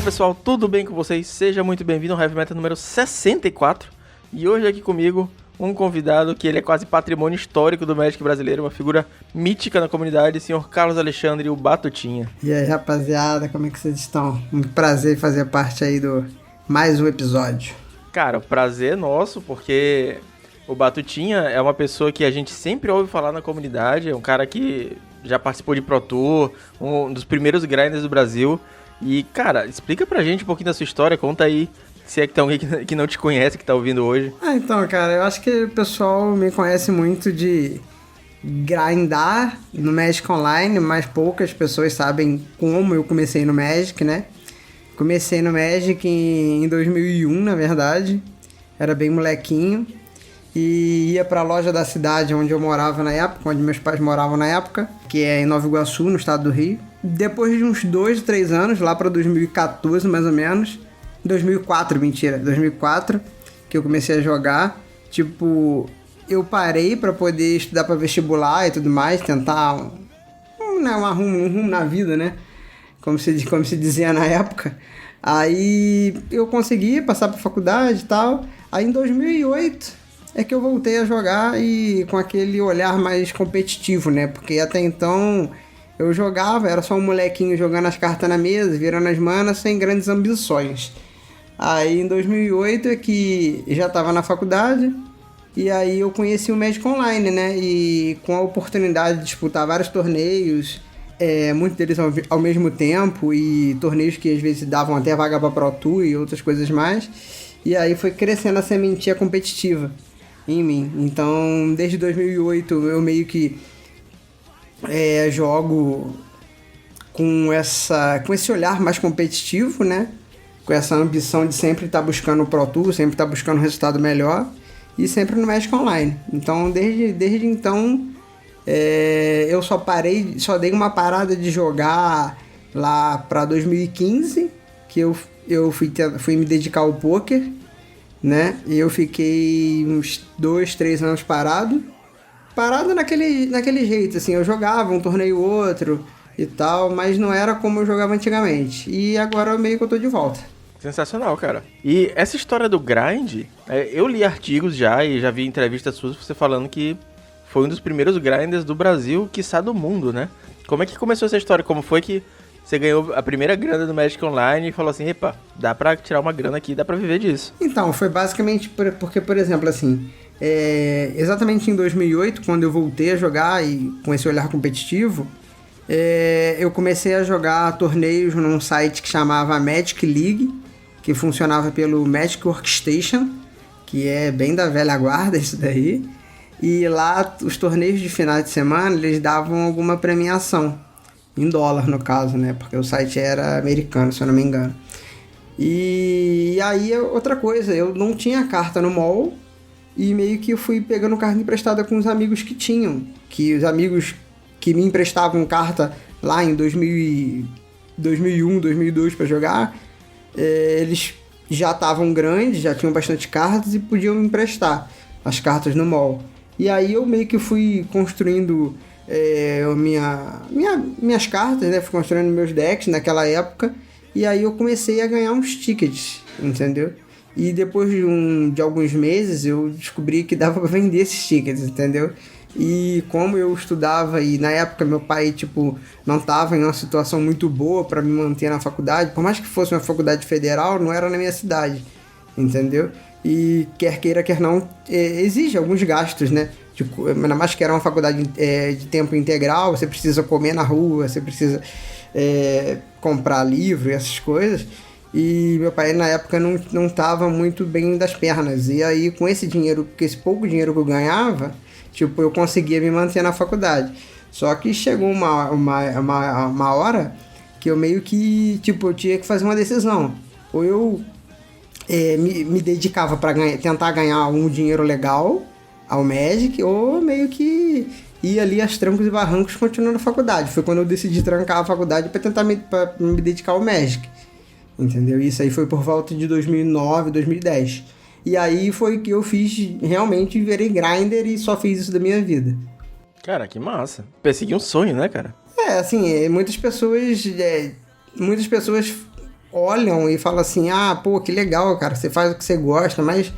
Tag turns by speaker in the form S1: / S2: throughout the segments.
S1: pessoal, tudo bem com vocês? Seja muito bem-vindo ao Heavy Metal número 64. E hoje aqui comigo um convidado que ele é quase patrimônio histórico do Magic brasileiro, uma figura mítica na comunidade, o senhor Carlos Alexandre, o Batutinha.
S2: E aí, rapaziada, como é que vocês estão? Um prazer fazer parte aí do mais um episódio.
S1: Cara, o prazer é nosso, porque o Batutinha é uma pessoa que a gente sempre ouve falar na comunidade, é um cara que já participou de Pro Tour, um dos primeiros grinders do Brasil. E, cara, explica pra gente um pouquinho da sua história, conta aí, se é que tem alguém que não te conhece, que tá ouvindo hoje.
S2: Então, cara, eu acho que o pessoal me conhece muito de grindar no Magic Online, mas poucas pessoas sabem como eu comecei no Magic, né? Comecei no Magic em 2001, na verdade, era bem molequinho, e ia pra loja da cidade onde eu morava na época, onde meus pais moravam na época, que é em Nova Iguaçu, no estado do Rio. Depois de uns 2, 3 anos, lá pra 2014 mais ou menos, 2004, que eu comecei a jogar, tipo, eu parei pra poder estudar pra vestibular e tudo mais, tentar um rumo na vida, né? Como se dizia na época. Aí eu consegui passar pra faculdade e tal. Aí em 2008 é que eu voltei a jogar e com aquele olhar mais competitivo, né? Porque até então eu jogava, era só um molequinho jogando as cartas na mesa, virando as manas, sem grandes ambições. Aí em 2008 é que já estava na faculdade e aí eu conheci o Magic Online, né? E com a oportunidade de disputar vários torneios, muitos deles ao mesmo tempo, e torneios que às vezes davam até vaga para Pro Tour e outras coisas mais. E aí foi crescendo a sementinha competitiva em mim. Então, desde 2008 eu meio que jogo com esse olhar mais competitivo, né? Com essa ambição de sempre estar buscando o Pro Tour, sempre estar buscando um resultado melhor, e sempre no Magic Online. Então, desde então, eu só dei uma parada de jogar lá para 2015, que eu fui me dedicar ao poker, né? E eu fiquei uns 2, 3 anos parado naquele jeito, assim, eu jogava um torneio ou outro e tal, mas não era como eu jogava antigamente. E agora meio que eu tô de volta.
S1: Sensacional, cara. E essa história do grind, eu li artigos já e já vi entrevistas suas você falando que foi um dos primeiros grinders do Brasil, quiçá do mundo, né? Como é que começou essa história? Como foi que você ganhou a primeira grana do Magic Online e falou assim, epa, dá pra tirar uma grana aqui, dá pra viver disso?
S2: Então, foi basicamente porque, por exemplo, assim, exatamente em 2008, quando eu voltei a jogar e com esse olhar competitivo, eu comecei a jogar torneios num site que chamava Magic League, que funcionava pelo Magic Workstation, que é bem da velha guarda isso daí. E lá, os torneios de final de semana, eles davam alguma premiação, em dólar no caso, né? Porque o site era americano, se eu não me engano. E aí, outra coisa, eu não tinha carta no mall, e meio que eu fui pegando carta emprestada com os amigos que tinham. Que os amigos que me emprestavam carta lá em 2001, 2002 para jogar, eles já estavam grandes, já tinham bastante cartas e podiam me emprestar as cartas no mall. E aí eu meio que fui construindo minhas cartas, né? Fui construindo meus decks naquela época, e aí eu comecei a ganhar uns tickets, entendeu? E depois de alguns meses eu descobri que dava para vender esses tickets, entendeu? E como eu estudava e na época meu pai, tipo, não estava em uma situação muito boa para me manter na faculdade, por mais que fosse uma faculdade federal, não era na minha cidade, entendeu? E quer queira, quer não, exige alguns gastos, né? Tipo, ainda mais que era uma faculdade de tempo integral, você precisa comer na rua, você precisa comprar livro e essas coisas. E meu pai na época não estava muito bem das pernas. E aí com esse pouco dinheiro que eu ganhava, tipo, eu conseguia me manter na faculdade. Só que chegou uma hora que eu meio que, tipo, eu tinha que fazer uma decisão. Ou eu me dedicava para tentar ganhar um dinheiro legal ao Magic, ou meio que ia ali aos trancos e barrancos continuando a faculdade. Foi quando eu decidi trancar a faculdade para tentar me dedicar ao Magic, entendeu? Isso aí foi por volta de 2009, 2010. E aí foi que eu fiz, realmente virei grinder e só fiz isso da minha vida.
S1: Cara, que massa. Persegui um sonho, né, cara?
S2: Assim, muitas pessoas olham e falam assim, ah, pô, que legal, cara, você faz o que você gosta, mas,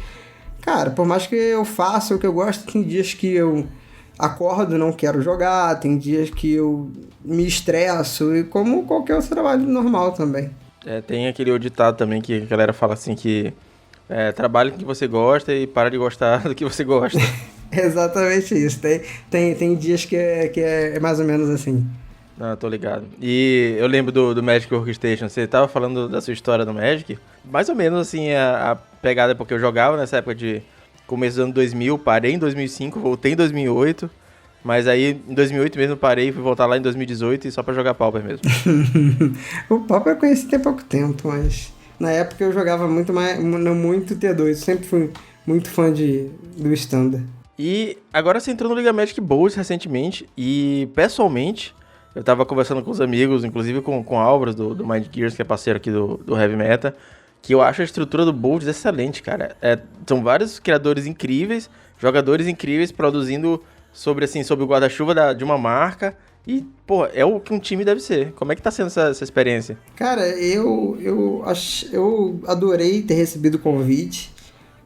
S2: cara, por mais que eu faça o que eu gosto, tem dias que eu acordo, não quero jogar, tem dias que eu me estresso, e como qualquer outro trabalho normal também.
S1: Tem aquele ditado também que a galera fala assim que trabalhe com o que você gosta e para de gostar do que você gosta.
S2: É exatamente isso, tem dias que é mais ou menos assim.
S1: Não, tô ligado. E eu lembro do Magic Workstation, você tava falando da sua história no Magic, mais ou menos assim a pegada, porque eu jogava nessa época de começo do ano 2000, parei em 2005, voltei em 2008, mas aí em 2008 mesmo parei, fui voltar lá em 2018 e só pra jogar Pauper mesmo.
S2: O Pauper eu conheci tem pouco tempo, mas na época eu jogava muito mais, não muito T2, sempre fui muito fã do Standard.
S1: E agora você entrou no Liga Magic Bold recentemente e pessoalmente eu tava conversando com os amigos, inclusive com o Álvares do Mind Gears, que é parceiro aqui do Heavy Meta, que eu acho a estrutura do Bold excelente, cara. São vários criadores incríveis, jogadores incríveis produzindo sobre o guarda-chuva de uma marca. E, pô, é o que um time deve ser. Como é que tá sendo essa experiência?
S2: Cara, eu adorei ter recebido o convite,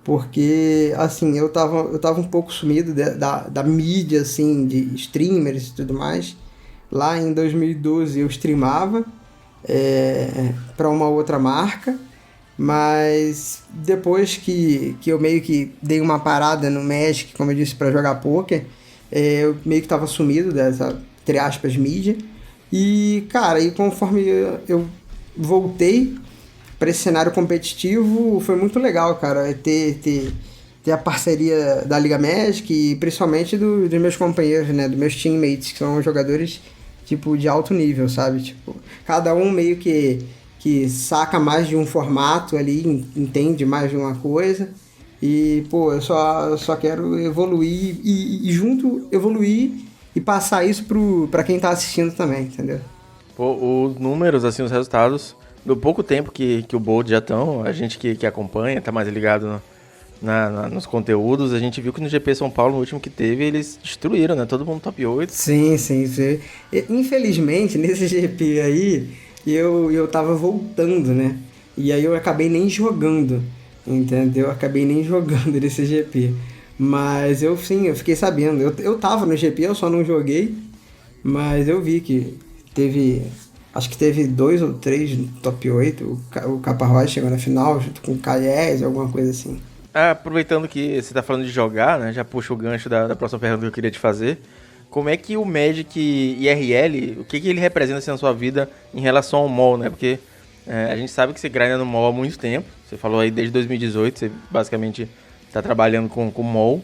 S2: porque, assim, eu tava um pouco sumido da mídia, assim, de streamers e tudo mais. Lá em 2012 eu streamava para uma outra marca, mas depois que eu meio que dei uma parada no Magic, como eu disse, para jogar poker, eu meio que tava sumido dessa, entre aspas, mídia. E, cara, conforme eu voltei para esse cenário competitivo, foi muito legal, cara, ter a parceria da Liga Magic e principalmente dos meus companheiros, né, dos meus teammates, que são jogadores tipo de alto nível, sabe? Tipo, cada um meio que saca mais de um formato ali, entende mais de uma coisa. E, pô, eu só quero evoluir e junto evoluir e passar isso pra quem tá assistindo também, entendeu?
S1: Pô, os números, assim, os resultados, do pouco tempo que o Bold já estão, a gente que acompanha, tá mais ligado nos conteúdos, a gente viu que no GP São Paulo, no último que teve, eles destruíram, né? Todo mundo top 8.
S2: Sim. Infelizmente, nesse GP aí, eu tava voltando, né? E aí eu acabei nem jogando, entendeu? Eu acabei nem jogando nesse GP. Mas eu fiquei sabendo. Eu tava no GP, eu só não joguei, mas eu vi que acho que teve 2 ou 3 no top 8. O Caparrós chegou na final, junto com o Calhés, alguma coisa assim.
S1: Aproveitando que você tá falando de jogar, né? Já puxa o gancho da próxima pergunta que eu queria te fazer. Como é que o Magic IRL, o que ele representa assim, na sua vida em relação ao MOL, né? Porque a gente sabe que você grinda no MOL há muito tempo. Você falou aí desde 2018, você basicamente tá trabalhando com o MOL.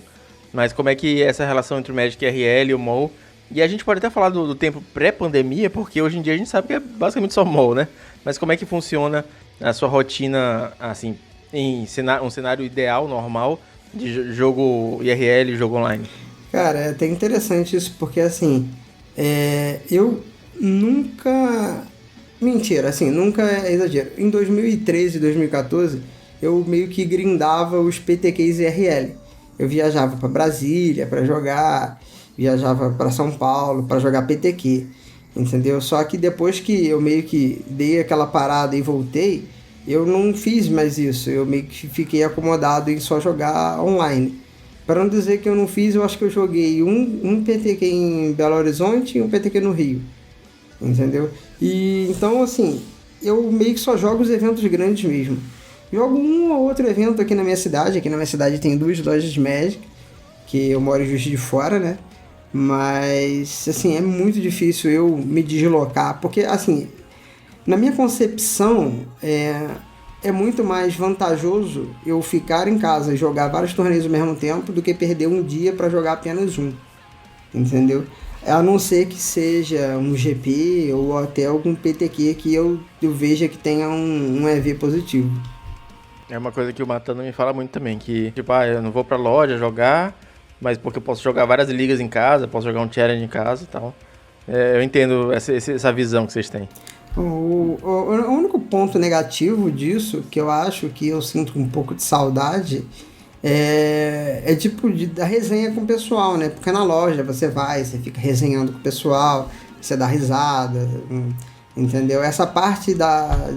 S1: Mas como é que é essa relação entre o Magic IRL e o MOL? E a gente pode até falar do tempo pré-pandemia, porque hoje em dia a gente sabe que é basicamente só MOL, né? Mas como é que funciona a sua rotina, assim, em um cenário ideal, normal, de jogo IRL e jogo online?
S2: Cara, é até interessante isso, porque assim, eu nunca... Mentira, assim, nunca é exagero. Em 2013 e 2014, eu meio que grindava os PTQs IRL. Eu viajava para Brasília para jogar, viajava para São Paulo para jogar PTQ, entendeu? Só que depois que eu meio que dei aquela parada e voltei, eu não fiz mais isso. Eu meio que fiquei acomodado em só jogar online. Para não dizer que eu não fiz, eu acho que eu joguei um PTQ em Belo Horizonte e um PTQ no Rio, entendeu? E então, assim, eu meio que só jogo os eventos grandes mesmo. Jogo um ou outro evento aqui na minha cidade. Aqui na minha cidade tem 2 lojas de Magic, que eu moro em Juiz de Fora, né? Mas, assim, é muito difícil eu me deslocar, porque, assim, na minha concepção, é muito mais vantajoso eu ficar em casa e jogar vários torneios ao mesmo tempo do que perder um dia para jogar apenas um, entendeu? A não ser que seja um GP ou até algum PTQ que eu veja que tenha um EV positivo.
S1: É uma coisa que o Matano me fala muito também, que tipo, eu não vou pra loja jogar, mas porque eu posso jogar várias ligas em casa, posso jogar um challenge em casa e tal. Eu entendo essa visão que vocês têm.
S2: O único ponto negativo disso, que eu acho que eu sinto um pouco de saudade, é tipo da resenha com o pessoal, né? Porque na loja você fica resenhando com o pessoal, você dá risada, entendeu? Essa parte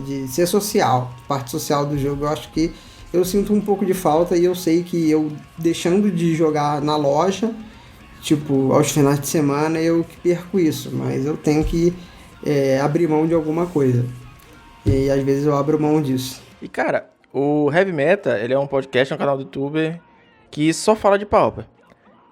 S2: de ser social, parte social do jogo, eu acho que eu sinto um pouco de falta e eu sei que eu deixando de jogar na loja, tipo, aos finais de semana, eu que perco isso, mas eu tenho que abrir mão de alguma coisa. E às vezes eu abro mão disso.
S1: E cara, o Heavy Meta, ele é um podcast, um canal do YouTube que só fala de Pauper.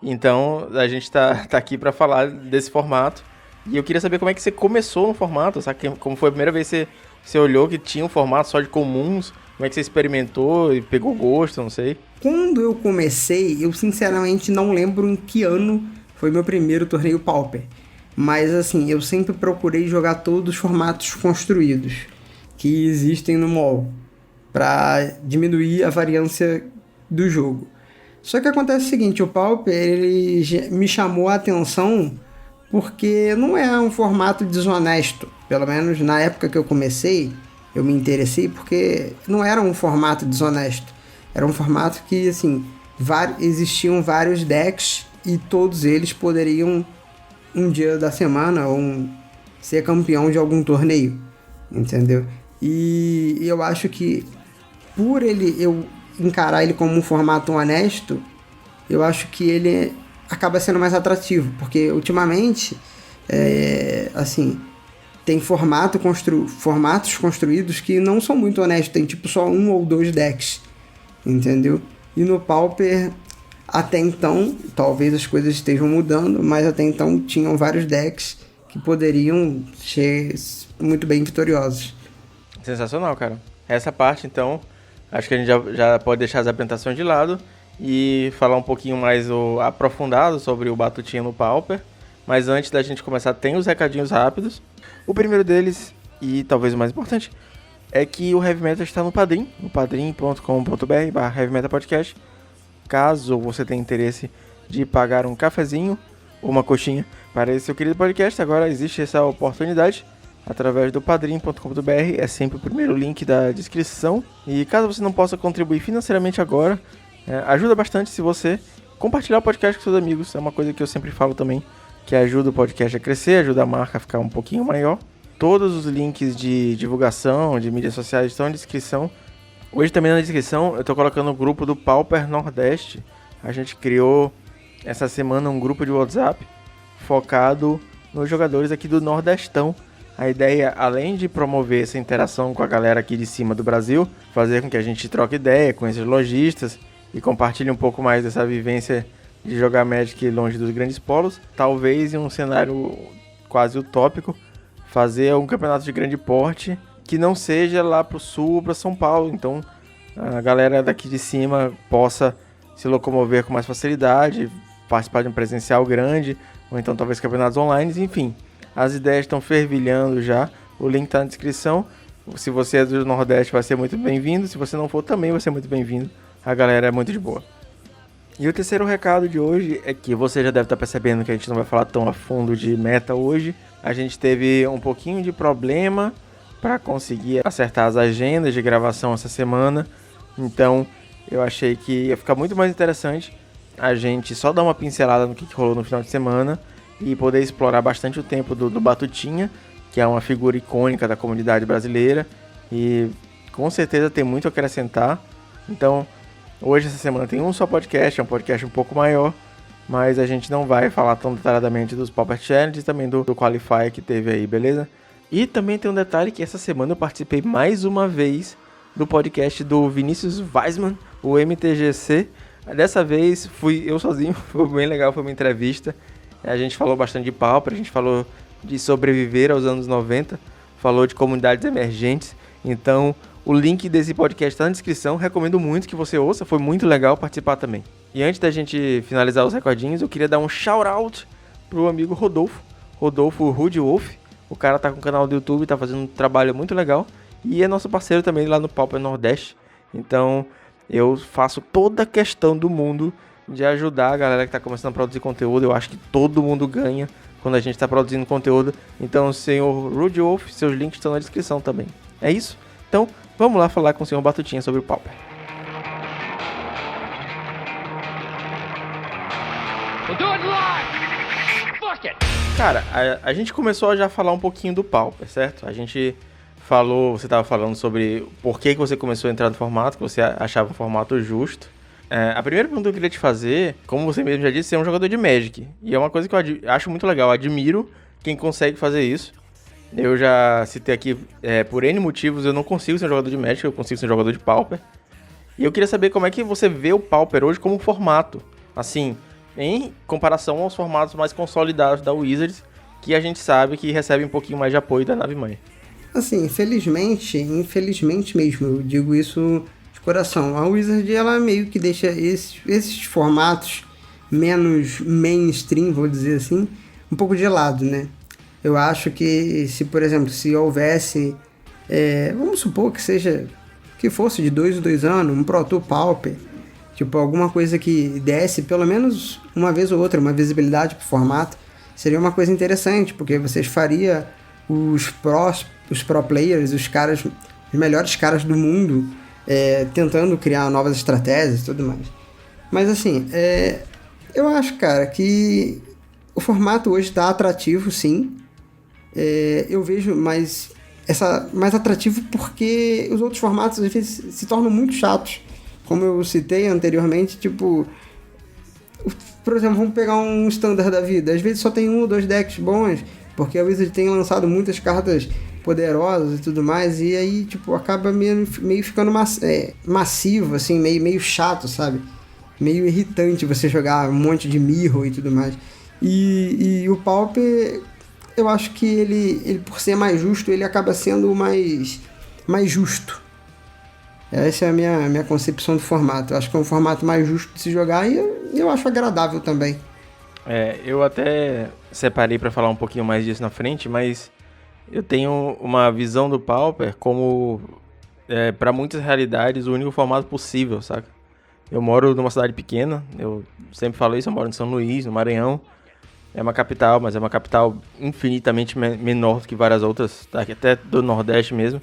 S1: Então, a gente tá aqui pra falar desse formato. E eu queria saber como é que você começou no formato, sabe? Como foi a primeira vez que você olhou que tinha um formato só de comuns, como é que você experimentou e pegou gosto, não sei.
S2: Quando eu comecei, eu sinceramente não lembro em que ano foi meu primeiro torneio Pauper. Mas assim, eu sempre procurei jogar todos os formatos construídos que existem no mall, para diminuir a variância do jogo. Só que acontece o seguinte, o Pauper ele me chamou a atenção porque não é um formato desonesto. Pelo menos na época que eu comecei, eu me interessei porque não era um formato desonesto. Era um formato que, assim, existiam vários decks e todos eles poderiam, um dia da semana, ser campeão de algum torneio, entendeu? E eu acho que por eu encarar ele como um formato honesto, eu acho que ele acaba sendo mais atrativo, porque ultimamente, assim, tem formatos construídos que não são muito honestos, tem tipo só 1 ou 2 decks, entendeu? E no Pauper, até então, talvez as coisas estejam mudando, mas até então tinham vários decks que poderiam ser muito bem vitoriosos.
S1: Sensacional, cara. Essa parte, então, acho que a gente já pode deixar as apresentações de lado e falar um pouquinho mais aprofundado sobre o Batutinha no Pauper. Mas antes da gente começar, tem os recadinhos rápidos. O primeiro deles, e talvez o mais importante, é que o Heavy Meta está no Padrim, no padrim.com.br/HeavyMetaPodcast. Caso você tenha interesse de pagar um cafezinho ou uma coxinha para esse seu querido podcast, agora existe essa oportunidade através do padrim.com.br, é sempre o primeiro link da descrição. E caso você não possa contribuir financeiramente agora, ajuda bastante se você compartilhar o podcast com seus amigos. É uma coisa que eu sempre falo também, que ajuda o podcast a crescer, ajuda a marca a ficar um pouquinho maior. Todos os links de divulgação, de mídias sociais estão na descrição. Hoje também na descrição eu estou colocando o grupo do Pauper Nordeste. A gente criou essa semana um grupo de WhatsApp focado nos jogadores aqui do Nordestão. A ideia, além de promover essa interação com a galera aqui de cima do Brasil, fazer com que a gente troque ideia com esses lojistas e compartilhe um pouco mais dessa vivência de jogar Magic longe dos grandes polos, talvez em um cenário quase utópico, fazer um campeonato de grande porte que não seja lá pro sul ou para São Paulo. Então a galera daqui de cima possa se locomover com mais facilidade, participar de um presencial grande, ou então talvez campeonatos online, enfim. As ideias estão fervilhando já, o link está na descrição. Se você é do Nordeste vai ser muito bem-vindo, se você não for também vai ser muito bem-vindo. A galera é muito de boa. E o terceiro recado de hoje é que você já deve estar percebendo que a gente não vai falar tão a fundo de meta hoje. A gente teve um pouquinho de problema para conseguir acertar as agendas de gravação essa semana. Então eu achei que ia ficar muito mais interessante a gente só dar uma pincelada no que rolou no final de semana e poder explorar bastante o tempo do Batutinha, que é uma figura icônica da comunidade brasileira e com certeza tem muito a acrescentar. Então, hoje, essa semana, tem um só podcast, é um podcast um pouco maior, mas a gente não vai falar tão detalhadamente dos Pauper Challenge e também do Qualifier que teve aí, beleza? E também tem um detalhe que essa semana eu participei mais uma vez do podcast do Vinícius Weisman, o MTGC. Dessa vez fui eu sozinho, foi bem legal, foi uma entrevista. A gente falou bastante de Pauper, a gente falou de sobreviver aos anos 90, falou de comunidades emergentes. Então, o link desse podcast está na descrição, recomendo muito que você ouça, foi muito legal participar também. E antes da gente finalizar os recordinhos, eu queria dar um shout-out pro amigo Rodolfo Rude Wolf. O cara tá com um canal do YouTube, tá fazendo um trabalho muito legal e é nosso parceiro também lá no Pauper Nordeste. Então, eu faço toda a questão do mundo de ajudar a galera que está começando a produzir conteúdo. Eu acho que todo mundo ganha quando a gente está produzindo conteúdo. Então, senhor Rude Wolf, seus links estão na descrição também. É isso? Então, vamos lá falar com o senhor Batutinha sobre o Pauper.
S3: We'll do it live! Fuck it!
S1: Cara, a gente começou a já falar um pouquinho do Pauper, certo? A gente falou, você tava falando sobre por que você começou a entrar no formato, que você achava o formato justo. A primeira pergunta que eu queria te fazer, como você mesmo já disse, você é um jogador de Magic. E é uma coisa que eu acho muito legal, eu admiro quem consegue fazer isso. Eu já citei aqui, por N motivos, eu não consigo ser um jogador de Magic, eu consigo ser um jogador de Pauper. E eu queria saber como é que você vê o Pauper hoje como formato, assim, em comparação aos formatos mais consolidados da Wizards, que a gente sabe que recebe um pouquinho mais de apoio da nave-mãe.
S2: Assim, infelizmente mesmo, eu digo isso de coração. A Wizard, ela meio que deixa esses formatos menos mainstream, vou dizer assim, um pouco de lado, né? Eu acho que se, por exemplo, se houvesse, vamos supor que fosse de 2 em 2 anos, um Proto Pauper, tipo, alguma coisa que desse pelo menos uma vez ou outra, uma visibilidade pro formato, seria uma coisa interessante, porque vocês faria os pro players, os melhores caras do mundo, tentando criar novas estratégias e tudo mais. Mas assim, eu acho, cara, que o formato hoje tá atrativo, sim. Eu vejo mais atrativo porque os outros formatos às vezes se tornam muito chatos. Como eu citei anteriormente, tipo, por exemplo, vamos pegar um standard da vida. Às vezes só tem 1 ou 2 decks bons, porque a Wizard tem lançado muitas cartas poderosas e tudo mais, e aí, tipo, acaba meio ficando massivo, assim, meio chato, sabe? Meio irritante você jogar um monte de mirror e tudo mais. E o Pauper, eu acho que ele por ser mais justo, ele acaba sendo mais justo. Essa é a minha concepção do formato. Eu acho que é um formato mais justo de se jogar e eu acho agradável também.
S1: Eu até separei para falar um pouquinho mais disso na frente, mas eu tenho uma visão do Pauper como, para muitas realidades, o único formato possível, saca? Eu moro numa cidade pequena, eu sempre falo isso, eu moro em São Luís, no Maranhão. É uma capital, mas é uma capital infinitamente menor do que várias outras, até do Nordeste mesmo.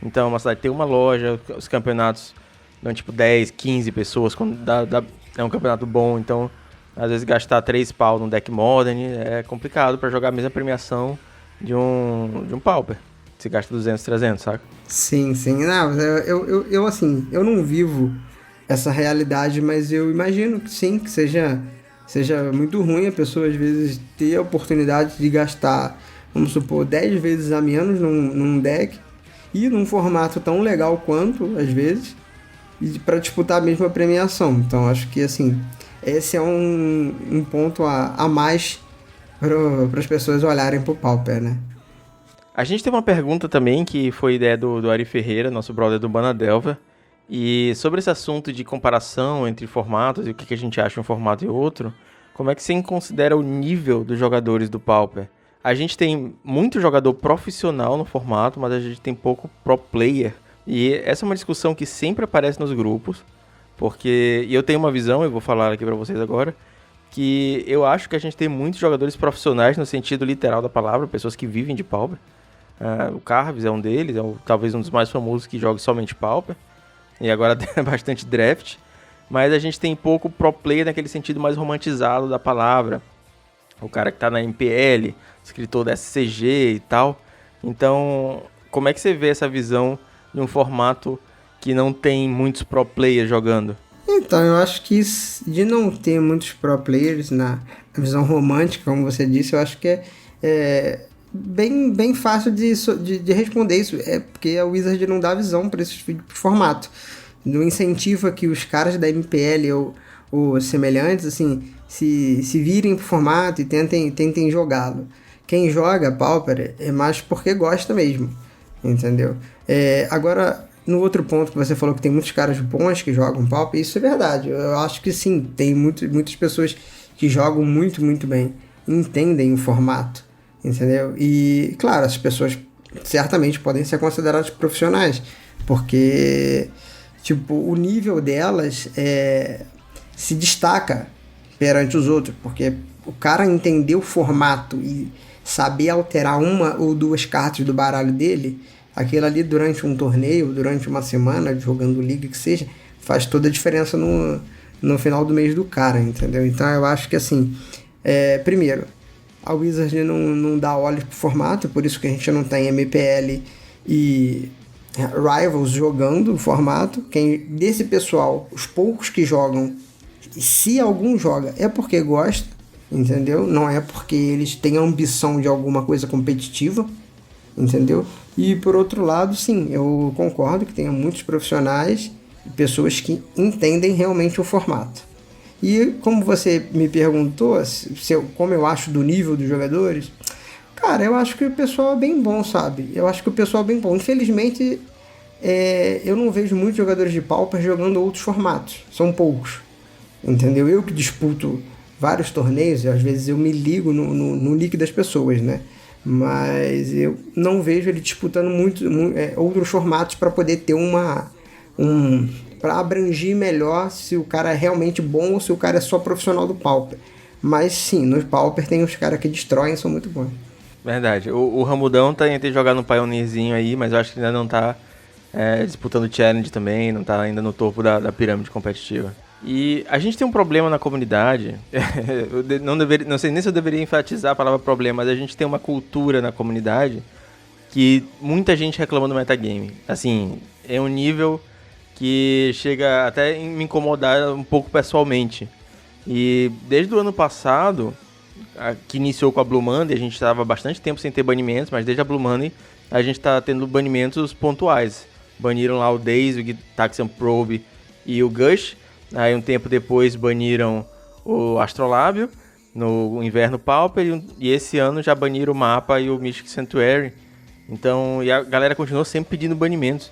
S1: Então, é uma cidade que tem uma loja, os campeonatos dão tipo 10, 15 pessoas, quando é um campeonato bom. Então, às vezes gastar 3 pau num deck Modern é complicado pra jogar a mesma premiação de um Pauper. Você gasta 200, 300, saca?
S2: Sim. Não, eu assim, eu não vivo essa realidade, mas eu imagino que sim, que seja muito ruim a pessoa às vezes ter a oportunidade de gastar, vamos supor, 10 vezes a menos num deck e num formato tão legal quanto, às vezes, e para disputar a mesma premiação. Então acho que assim, esse é um ponto a mais para as pessoas olharem pro Pauper, né?
S1: A gente tem uma pergunta também que foi ideia do Ari Ferreira, nosso brother do Banadelva. E sobre esse assunto de comparação entre formatos e o que a gente acha de um formato e outro, como é que você considera o nível dos jogadores do Pauper? A gente tem muito jogador profissional no formato, mas a gente tem pouco pro player. E essa é uma discussão que sempre aparece nos grupos, porque eu tenho uma visão, eu vou falar aqui pra vocês agora, que eu acho que a gente tem muitos jogadores profissionais no sentido literal da palavra, pessoas que vivem de Pauper. O Carves é um deles, talvez um dos mais famosos que joga somente Pauper. E agora tem bastante draft. Mas a gente tem pouco pro player naquele sentido mais romantizado da palavra. O cara que tá na MPL, escritor da SCG e tal. Então, como é que você vê essa visão de um formato que não tem muitos pro players jogando?
S2: Então, eu acho que de não ter muitos pro players na visão romântica, como você disse, eu acho que é bem fácil de responder isso. É porque a Wizard não dá visão para esse formato. Não incentiva que os caras da MPL ou semelhantes assim, se virem pro formato e tentem jogá-lo. Quem joga Pauper é mais porque gosta mesmo, entendeu? Agora, no outro ponto que você falou que tem muitos caras bons que jogam Pauper, isso é verdade. Eu acho que sim, tem muitas pessoas que jogam muito, muito bem, entendem o formato, entendeu? E, claro, as pessoas certamente podem ser consideradas profissionais, porque, tipo, o nível delas se destaca perante os outros, porque o cara entender o formato e saber alterar 1 ou 2 cartas do baralho dele, aquilo ali durante um torneio, durante uma semana, jogando liga que seja, faz toda a diferença no final do mês do cara, entendeu? Então eu acho que assim, primeiro, a Wizard não dá olhos pro formato, por isso que a gente não tem MPL e Rivals jogando o formato. Desse pessoal, os poucos que jogam, se algum joga, é porque gosta, entendeu? Não é porque eles têm a ambição de alguma coisa competitiva, entendeu? E por outro lado, sim, eu concordo que tem muitos profissionais e pessoas que entendem realmente o formato. E como você me perguntou, como eu acho do nível dos jogadores, cara, eu acho que o pessoal é bem bom, sabe? Eu acho que o pessoal é bem bom. Infelizmente, eu não vejo muitos jogadores de Pauper jogando outros formatos. São poucos, entendeu? Eu que disputo vários torneios, e às vezes eu me ligo no nick das pessoas, né? Mas eu não vejo ele disputando outros formatos para poder ter para abranger melhor se o cara é realmente bom ou se o cara é só profissional do Pauper. Mas sim, no Pauper tem os caras que destroem, são muito bons.
S1: Verdade. O Ramudão tá entre jogar no Pioneerzinho aí, mas eu acho que ainda não tá disputando Challenge também, não tá ainda no topo da pirâmide competitiva. E a gente tem um problema na comunidade, não sei nem se eu deveria enfatizar a palavra problema, mas a gente tem uma cultura na comunidade que muita gente reclama do metagame. Assim, é um nível que chega até a me incomodar um pouco pessoalmente. E desde o ano passado, que iniciou com a Blue Monday, a gente estava bastante tempo sem ter banimentos, mas desde a Blue Monday a gente está tendo banimentos pontuais. Baniram lá o Daze, o Taxian Probe e o Gush. Aí um tempo depois baniram o Astrolábio no Inverno Pauper e esse ano já baniram o Mapa e o Mystic Sanctuary. Então, e a galera continuou sempre pedindo banimentos.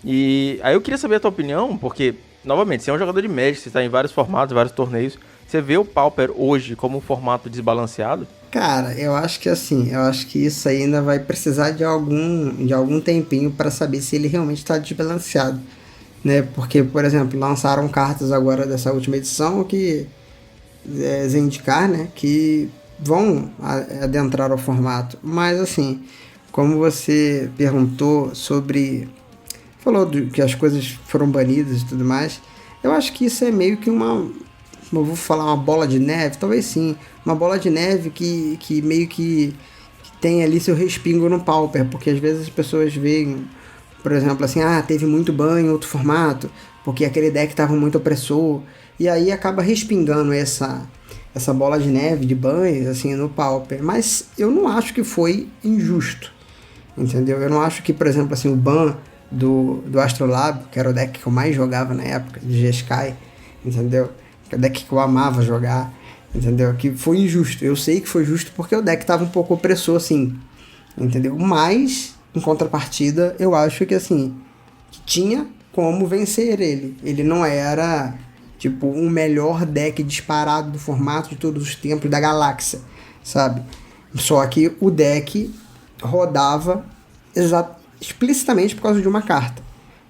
S1: E aí eu queria saber a tua opinião, porque, novamente, você é um jogador de Magic, você está em vários formatos, vários torneios. Você vê o Pauper hoje como um formato desbalanceado?
S2: Cara, eu acho que isso aí ainda vai precisar de algum tempinho para saber se ele realmente está desbalanceado, né? Porque, por exemplo, lançaram cartas agora dessa última edição que Zendikar, né? Que vão adentrar ao formato. Mas assim, como você perguntou falou que as coisas foram banidas e tudo mais, eu acho que isso é meio que eu vou falar uma bola de neve, talvez sim, uma bola de neve que meio que tem ali seu respingo no Pauper, porque às vezes as pessoas veem, por exemplo, assim, teve muito ban em outro formato, porque aquele deck estava muito opressor, e aí acaba respingando essa bola de neve de bans, assim, no Pauper, mas eu não acho que foi injusto, entendeu? Eu não acho que, por exemplo, assim, o ban do Astrolabe, que era o deck que eu mais jogava na época, de Jeskai, entendeu? Que é o deck que eu amava jogar, entendeu? Que foi injusto. Eu sei que foi justo porque o deck tava um pouco opressor, assim, entendeu? Mas, em contrapartida, eu acho que, assim, que tinha como vencer ele. Ele não era, tipo, o melhor deck disparado do formato de todos os tempos da galáxia, sabe? Só que o deck rodava explicitamente por causa de uma carta.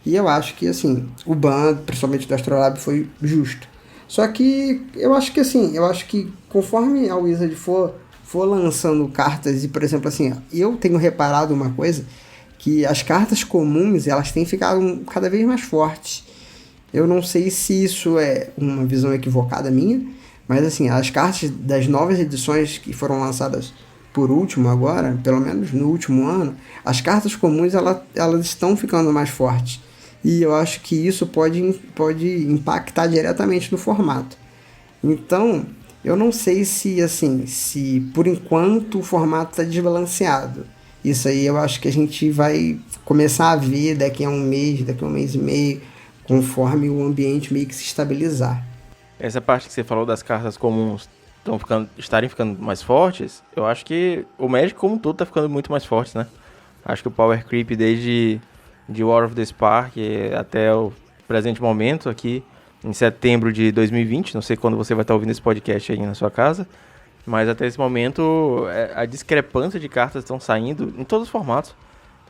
S2: E eu acho que, assim, o ban, principalmente do Astrolabe, foi justo. Só que eu acho que conforme a Wizard for lançando cartas, e por exemplo, assim, eu tenho reparado uma coisa, que as cartas comuns, elas têm ficado cada vez mais fortes. Eu não sei se isso é uma visão equivocada minha, mas assim, as cartas das novas edições que foram lançadas por último agora, pelo menos no último ano, as cartas comuns elas estão ficando mais fortes. E eu acho que isso pode impactar diretamente no formato. Então, eu não sei se por enquanto o formato está desbalanceado. Isso aí eu acho que a gente vai começar a ver daqui a um mês e meio, conforme o ambiente meio que se estabilizar.
S1: Essa parte que você falou das cartas comuns estarem ficando mais fortes, eu acho que o Magic como um todo está ficando muito mais forte, né? Acho que o Power Creep desde War of the Spark até o presente momento aqui em setembro de 2020, não sei quando você vai estar ouvindo esse podcast aí na sua casa, mas até esse momento a discrepância de cartas estão saindo em todos os formatos,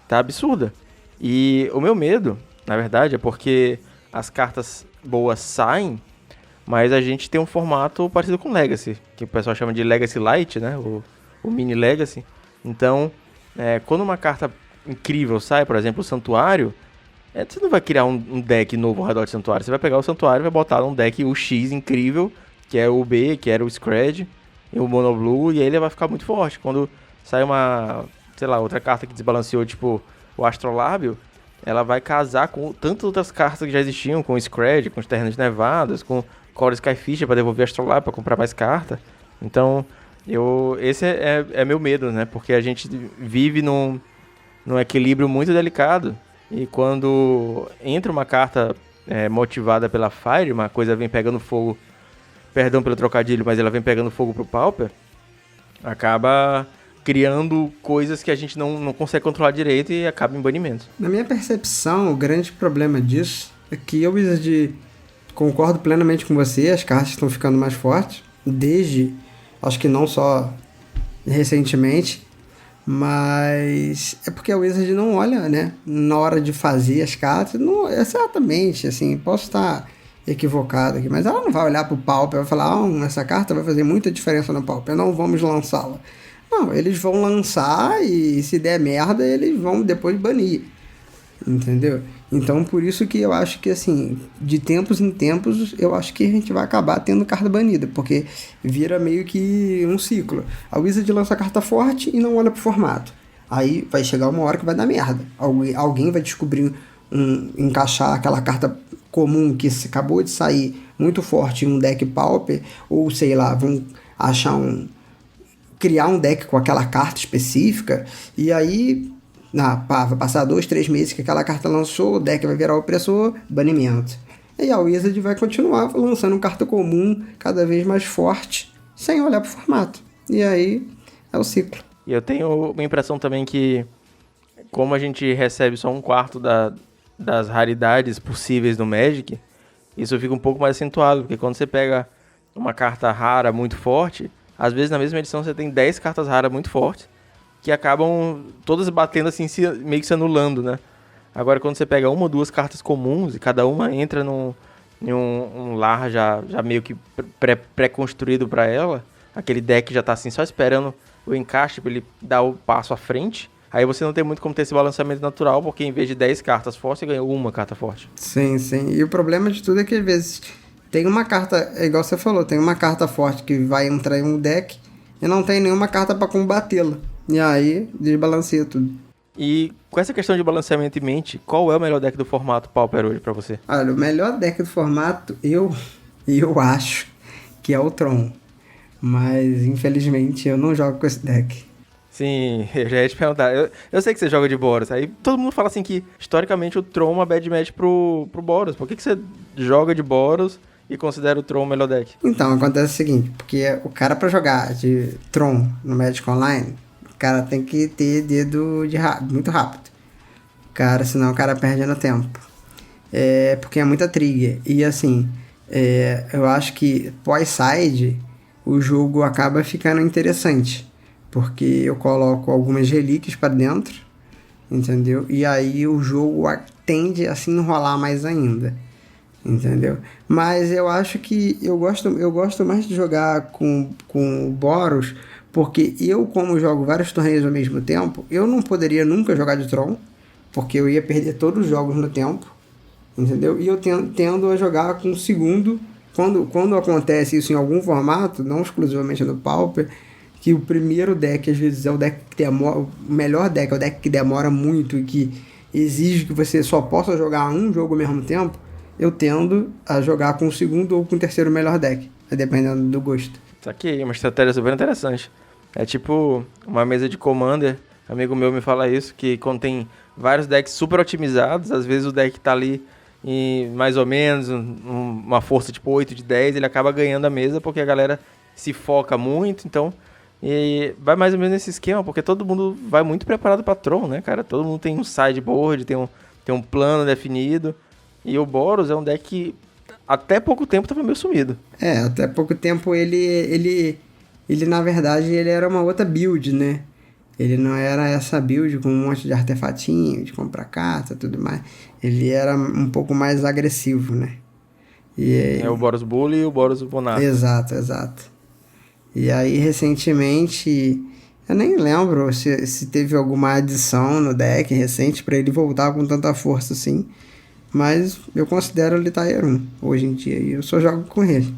S1: tá absurda. E o meu medo, na verdade, é porque as cartas boas saem, mas a gente tem um formato parecido com Legacy, que o pessoal chama de Legacy Light, né, o Mini Legacy. Então, quando uma carta incrível sai, por exemplo, o Santuário, você não vai criar um deck novo ao redor de Santuário, você vai pegar o Santuário e vai botar um deck UX incrível, que é o B, que era o Scred, e o Mono Blue, e aí ele vai ficar muito forte. Quando sai uma, sei lá, outra carta que desbalanceou, tipo o Astrolábio, ela vai casar com tantas outras cartas que já existiam, com o Scred, com os Terrenos Nevados, com Core Skyfish pra devolver Astrolábio, pra comprar mais carta. Então, esse é meu medo, né? Porque a gente vive num equilíbrio muito delicado. E quando entra uma carta motivada pela Fire, uma coisa vem pegando fogo, perdão pelo trocadilho, mas ela vem pegando fogo pro Pauper, acaba criando coisas que a gente não consegue controlar direito e acaba em banimento.
S2: Na minha percepção, o grande problema disso é que eu, Wizard, concordo plenamente com você, as cartas estão ficando mais fortes, desde, acho que não só recentemente, mas é porque a Wizard não olha, né, na hora de fazer as cartas, não, exatamente, assim, posso estar equivocado aqui, mas ela não vai olhar pro Pauper e vai falar, essa carta vai fazer muita diferença no Pauper, não vamos lançá-la. Não, eles vão lançar e se der merda, eles vão depois banir, entendeu? Então, por isso que eu acho que, assim, de tempos em tempos, eu acho que a gente vai acabar tendo carta banida, porque vira meio que um ciclo. A Wizard lança a carta forte e não olha pro formato. Aí vai chegar uma hora que vai dar merda. Alguém vai descobrir encaixar aquela carta comum que acabou de sair muito forte em um deck Pauper, ou sei lá, vão achar criar um deck com aquela carta específica, e aí vai passar 2-3 meses que aquela carta lançou, o deck vai virar opressor, banimento. E a Wizard vai continuar lançando carta comum cada vez mais forte, sem olhar pro formato. E aí é o ciclo.
S1: E eu tenho uma impressão também que, como a gente recebe só 1/4 das raridades possíveis no Magic, isso fica um pouco mais acentuado, porque quando você pega uma carta rara muito forte, às vezes na mesma edição você tem 10 cartas raras muito fortes, que acabam todas batendo assim, meio que se anulando, né? Agora quando você pega uma ou duas cartas comuns, e cada uma entra em um lar já meio que pré-construído para ela, aquele deck já tá assim só esperando o encaixe para ele dar o passo à frente, aí você não tem muito como ter esse balanceamento natural, porque em vez de 10 cartas fortes, você ganha uma carta forte.
S2: Sim, sim. E o problema de tudo é que às vezes tem uma carta, igual você falou, tem uma carta forte que vai entrar em um deck e não tem nenhuma carta para combatê-la. E aí desbalanceia tudo.
S1: E com essa questão de balanceamento em mente, qual é o melhor deck do formato Pauper hoje pra você?
S2: Olha, o melhor deck do formato, eu acho que é o Tron. Mas, infelizmente, eu não jogo com esse deck.
S1: Sim, eu já ia te perguntar. Eu sei que você joga de Boros. Aí todo mundo fala assim que, historicamente, o Tron é uma bad match pro Boros. Por que você joga de Boros e considera o Tron o melhor deck?
S2: Então, acontece o seguinte, porque o cara pra jogar de Tron no Magic Online, o cara tem que ter dedo muito rápido. Senão o cara perde no tempo. Porque é muita trigger. E assim, eu acho que pós-side o jogo acaba ficando interessante. Porque eu coloco algumas relíquias para dentro, entendeu? E aí o jogo tende a se enrolar mais ainda, entendeu? Mas eu acho que eu gosto mais de jogar com o Boros, porque eu, como jogo vários torneios ao mesmo tempo, eu não poderia nunca jogar de Tron, porque eu ia perder todos os jogos no tempo, entendeu? E eu tendo a jogar com o segundo, quando acontece isso em algum formato, não exclusivamente no Pauper, que o primeiro deck às vezes é o deck que demora, o melhor deck é o deck que demora muito e que exige que você só possa jogar um jogo ao mesmo tempo, eu tendo a jogar com o segundo ou com o terceiro melhor deck, dependendo do gosto.
S1: Isso aqui é uma estratégia super interessante. É tipo uma mesa de Commander, amigo meu me fala isso, que quando tem vários decks super otimizados, às vezes o deck tá ali em mais ou menos uma força tipo 8 de 10, ele acaba ganhando a mesa porque a galera se foca muito, então... E vai mais ou menos nesse esquema, porque todo mundo vai muito preparado pra Tron, né, cara? Todo mundo tem um sideboard, tem um plano definido. E o Boros é um deck que até pouco tempo tava meio sumido.
S2: Até pouco tempo ele na verdade, ele era uma outra build, né? Ele não era essa build com um monte de artefatinho, de comprar carta e tudo mais. Ele era um pouco mais agressivo, né?
S1: É o Boros Bully e o Boros Bonato.
S2: Exato. E aí, recentemente, eu nem lembro se teve alguma adição no deck recente para ele voltar com tanta força assim, mas eu considero ele Tier 1 hoje em dia e eu só jogo com ele.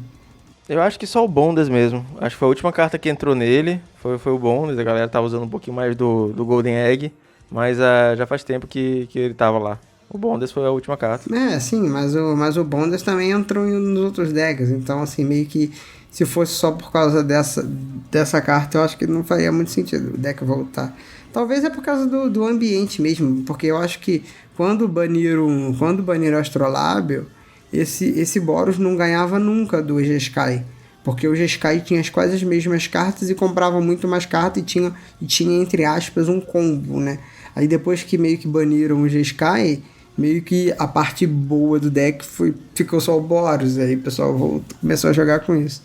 S1: Eu acho que só o Bondas mesmo. Acho que foi a última carta que entrou nele. Foi o Bondas. A galera tava usando um pouquinho mais do Golden Egg. Mas já faz tempo que ele tava lá. O Bondas foi a última carta.
S2: Sim, mas o Bondas também entrou nos outros decks. Então, assim, meio que se fosse só por causa dessa carta, eu acho que não faria muito sentido o deck voltar. Talvez é por causa do ambiente mesmo. Porque eu acho que quando baniram Astrolábio, esse Boros não ganhava nunca do Jeskai. Porque o Jeskai tinha quase as mesmas cartas e comprava muito mais cartas e tinha, entre aspas, um combo, né? Aí depois que meio que baniram o Jeskai, meio que a parte boa do deck ficou só o Boros. Aí o pessoal começou a jogar com isso.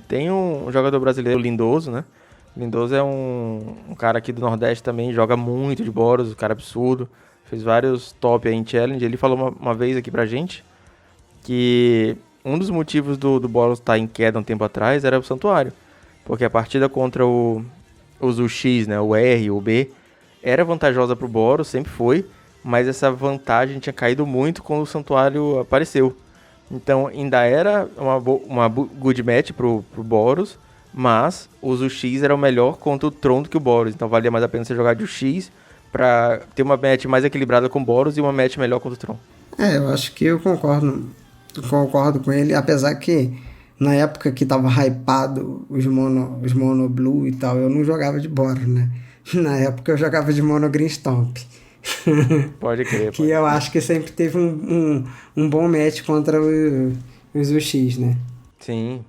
S1: Tem um jogador brasileiro, Lindoso, né? Lindoso é um cara aqui do Nordeste também, joga muito de Boros, um cara absurdo. Fez vários top aí em Challenge. Ele falou uma vez aqui pra gente que um dos motivos do Boros estar em queda um tempo atrás era o Santuário. Porque a partida contra os UX, né, o R, o B, era vantajosa pro Boros, sempre foi, mas essa vantagem tinha caído muito quando o Santuário apareceu. Então ainda era uma good match pro Boros, mas os UX eram melhor contra o Tron do que o Boros. Então valia mais a pena você jogar de UX pra ter uma match mais equilibrada com o Boros e uma match melhor contra o Tron.
S2: Eu acho que eu concordo com ele, apesar que na época que tava hypado os mono blue e tal, eu não jogava de Boros, né? Na época eu jogava de mono green stomp.
S1: Pode crer.
S2: Que eu acho que sempre teve um bom match contra os UX, né?
S1: Sim,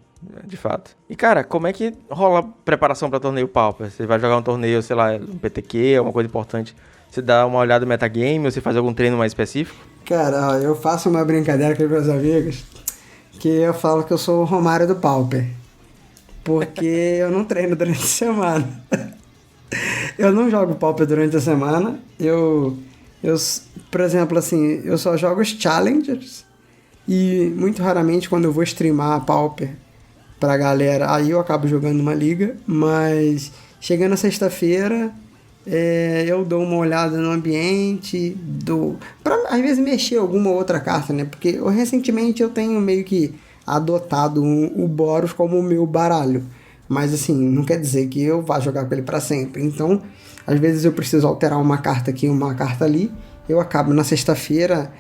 S1: de fato. E cara, como é que rola a preparação para torneio Pauper? Você vai jogar um torneio, sei lá, um PTQ, uma coisa importante. Você dá uma olhada no metagame ou você faz algum treino mais específico?
S2: Cara, eu faço uma brincadeira com os meus amigos que eu falo que eu sou o Romário do Pauper. Porque eu não treino durante a semana. Eu não jogo Pauper durante a semana. Eu, por exemplo, assim, eu só jogo os Challengers. E muito raramente quando eu vou streamar Pauper pra galera, aí eu acabo jogando uma liga. Mas chegando a sexta-feira, eu dou uma olhada no ambiente, pra às vezes mexer alguma outra carta, né? Porque recentemente eu tenho meio que adotado o Boros como o meu baralho. Mas assim, não quer dizer que eu vá jogar com ele para sempre. Então, às vezes eu preciso alterar uma carta aqui, uma carta ali. Eu acabo na sexta-feira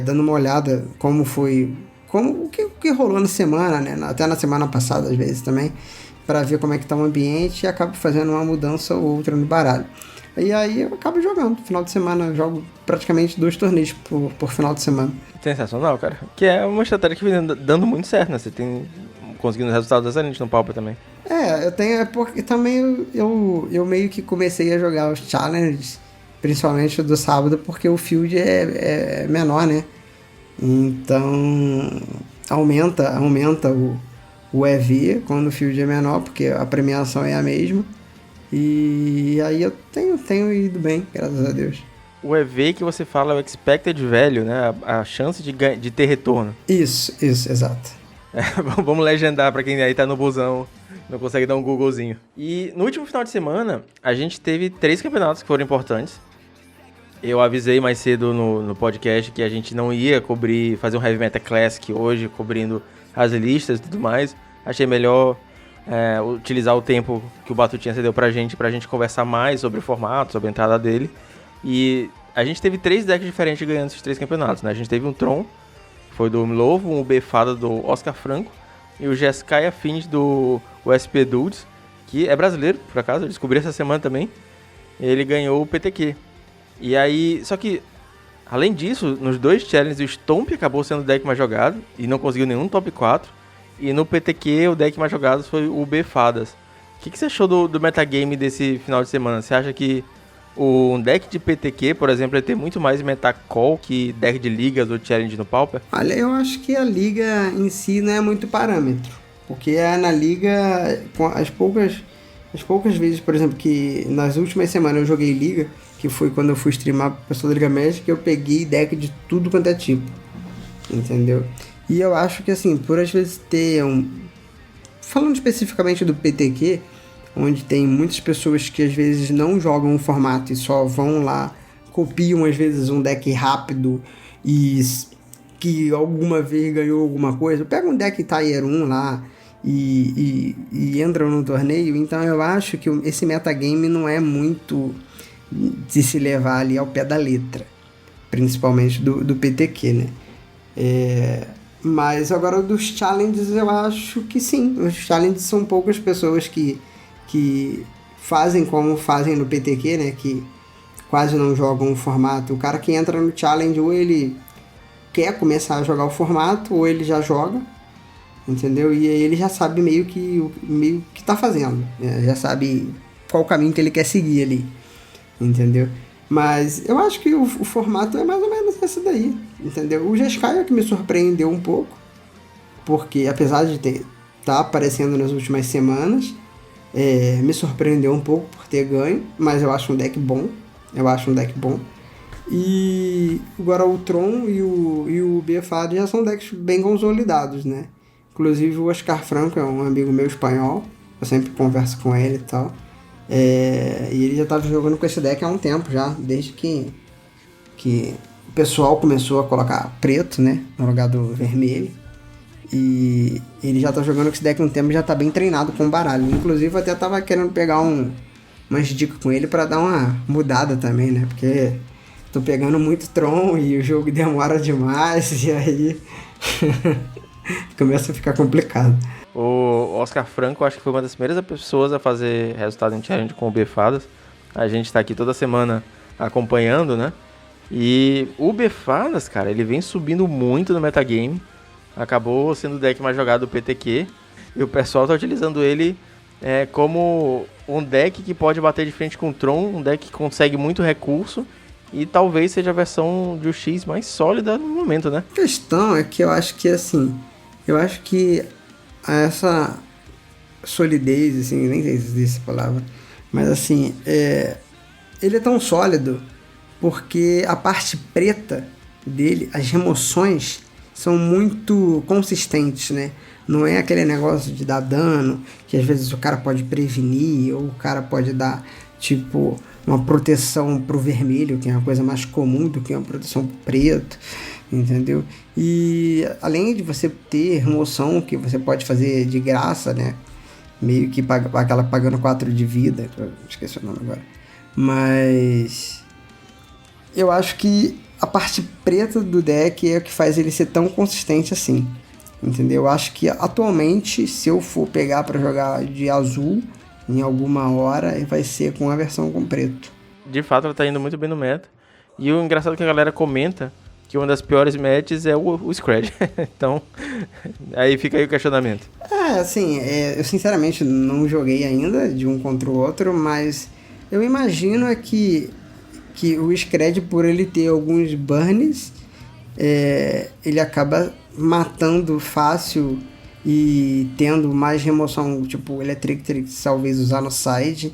S2: dando uma olhada o que rolou na semana, né? Até na semana passada, às vezes também, para ver como é que tá o ambiente e acabo fazendo uma mudança ou outra no baralho. E aí eu acabo jogando. Final de semana eu jogo praticamente 2 torneios por final de semana.
S1: Sensacional, cara. Que é uma estratégia que vem dando muito certo, né? Você tem conseguindo resultados excelentes no Pauper também.
S2: Eu tenho, porque também eu meio que comecei a jogar os challenges, principalmente do sábado, porque o field é menor, né? Então aumenta o EV quando o field é menor, porque a premiação é a mesma. E aí eu tenho ido bem, graças a Deus.
S1: O EV que você fala é o expected value, né? A chance de ter retorno.
S2: Isso, exato.
S1: Vamos legendar pra quem aí tá no busão, não consegue dar um Googlezinho. E no último final de semana, a gente teve 3 campeonatos que foram importantes. Eu avisei mais cedo no podcast que a gente não ia fazer um Heavy Metal Classic hoje, cobrindo as listas e tudo mais. Achei melhor utilizar o tempo que o Batutinha cedeu pra gente conversar mais sobre o formato, sobre a entrada dele. E a gente teve 3 decks diferentes ganhando esses 3 campeonatos, né? A gente teve um Tron, foi do Lovo, um Befada do Oscar Franco e o Jeskai Affinity do USP Dudes, que é brasileiro, por acaso, eu descobri essa semana também. Ele ganhou o PTQ. E aí, só que, além disso, nos 2 challenges, o Stomp acabou sendo o deck mais jogado e não conseguiu nenhum top 4. E no PTQ, o deck mais jogado foi o Befadas. O que você achou do metagame desse final de semana? Você acha que um deck de PTQ, por exemplo, ele tem muito mais metacall que deck de ligas ou challenge no Pauper?
S2: Olha, eu acho que a liga em si não é muito parâmetro. Porque na liga, as poucas vezes, por exemplo, que nas últimas semanas eu joguei liga, que foi quando eu fui streamar para pessoa da Liga Magic, eu peguei deck de tudo quanto é tipo. Entendeu? E eu acho que assim, por às vezes ter falando especificamente do PTQ, onde tem muitas pessoas que às vezes não jogam o formato e só vão lá, copiam às vezes um deck rápido e que alguma vez ganhou alguma coisa. Pega um deck Tier 1 lá e entram no torneio, então eu acho que esse metagame não é muito de se levar ali ao pé da letra, principalmente do PTQ, né? Mas agora dos challenges eu acho que sim, os challenges são poucas pessoas que fazem como fazem no PTQ, né? Que quase não jogam o formato. O cara que entra no challenge, ou ele quer começar a jogar o formato, ou ele já joga, entendeu? E aí ele já sabe meio que tá fazendo, né? Já sabe qual o caminho que ele quer seguir ali, entendeu? Mas eu acho que o formato é mais ou menos esse daí, entendeu? O Jeskai é que me surpreendeu um pouco, porque apesar de tá aparecendo nas últimas semanas, me surpreendeu um pouco por ter ganho, mas eu acho um deck bom. E agora o Tron e o BFAD já são decks bem consolidados, né? Inclusive o Oscar Franco é um amigo meu espanhol, eu sempre converso com ele e tal. E ele já estava jogando com esse deck há um tempo já, desde que o pessoal começou a colocar preto, né, no lugar do vermelho. E ele já tá jogando com esse deck há um tempo e já tá bem treinado com o baralho. Inclusive eu até tava querendo pegar umas dicas com ele para dar uma mudada também, né, porque tô pegando muito Tron e o jogo demora demais e aí começa a ficar complicado.
S1: O Oscar Franco, acho que foi uma das primeiras pessoas a fazer resultado em challenge com o Befadas. A gente tá aqui toda semana acompanhando, né? E o Befadas, cara, ele vem subindo muito no metagame. Acabou sendo o deck mais jogado do PTQ. E o pessoal tá utilizando ele como um deck que pode bater de frente com o Tron, um deck que consegue muito recurso. E talvez seja a versão de UX mais sólida no momento, né?
S2: A questão é que eu acho que, assim, essa solidez, assim, nem sei se existe essa palavra, mas assim, ele é tão sólido porque a parte preta dele, as remoções são muito consistentes, né? Não é aquele negócio de dar dano, que às vezes o cara pode prevenir, ou o cara pode dar, tipo, uma proteção pro vermelho, que é uma coisa mais comum do que uma proteção pro preto, entendeu? E além de você ter remoção que você pode fazer de graça, né? Meio que aquela pagando 4 de vida, esqueci o nome agora. Mas eu acho que a parte preta do deck é o que faz ele ser tão consistente assim, entendeu? Eu acho que atualmente, se eu for pegar para jogar de azul em alguma hora, vai ser com a versão com preto.
S1: De fato, ela tá indo muito bem no meta. E o engraçado é que a galera comenta que uma das piores matches é o Scred. Então, aí fica aí o questionamento.
S2: Assim, eu sinceramente não joguei ainda de um contra o outro, mas eu imagino que o Scred, por ele ter alguns burns, ele acaba matando fácil e tendo mais remoção, tipo Electric Tricks, talvez usar no side,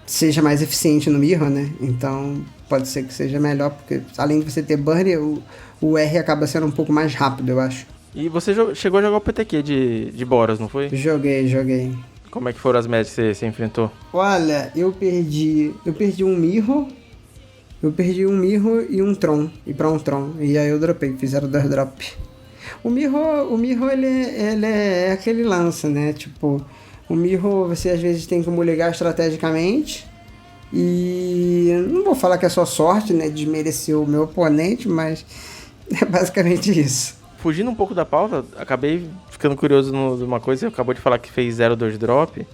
S2: seja mais eficiente no Mirror, né? Então pode ser que seja melhor, porque além de você ter burn, o R acaba sendo um pouco mais rápido, eu acho.
S1: E você chegou a jogar o PTQ de Boros, não foi?
S2: Joguei.
S1: Como é que foram as matches que você enfrentou?
S2: Olha, eu perdi um Mirror, e um Tron, e pra um Tron, e aí eu dropei, fizeram 2 drop. O Mirror ele é aquele lance, né? Tipo, o Mirror você às vezes tem que ligar estrategicamente. E não vou falar que é só sorte, né? Desmerecer o meu oponente, mas é basicamente isso.
S1: Fugindo um pouco da pauta, acabei ficando curioso numa coisa. Você acabou de falar que fez 0-2 drop.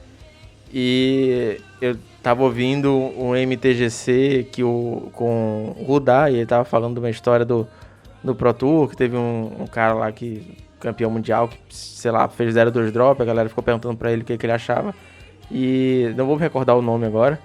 S1: E eu tava ouvindo um MTGC com o Rudá, e ele tava falando de uma história do Pro Tour, que teve um cara lá que, campeão mundial, que, sei lá, fez 0-2 drop, a galera ficou perguntando pra ele o que ele achava. E não vou me recordar o nome agora.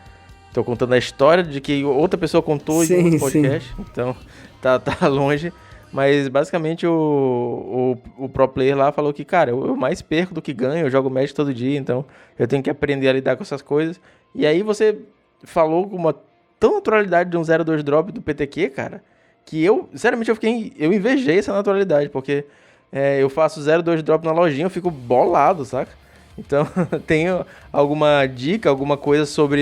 S1: Tô contando a história de que outra pessoa contou em outro podcast, então tá longe. Mas basicamente o pro player lá falou que, cara, eu mais perco do que ganho, eu jogo Magic todo dia, então eu tenho que aprender a lidar com essas coisas. E aí você falou com uma tão naturalidade de um 0-2 drop do PTQ, cara, que sinceramente, eu invejei essa naturalidade, porque eu faço 0-2 drop na lojinha, eu fico bolado, saca? Então, tem alguma dica, alguma coisa sobre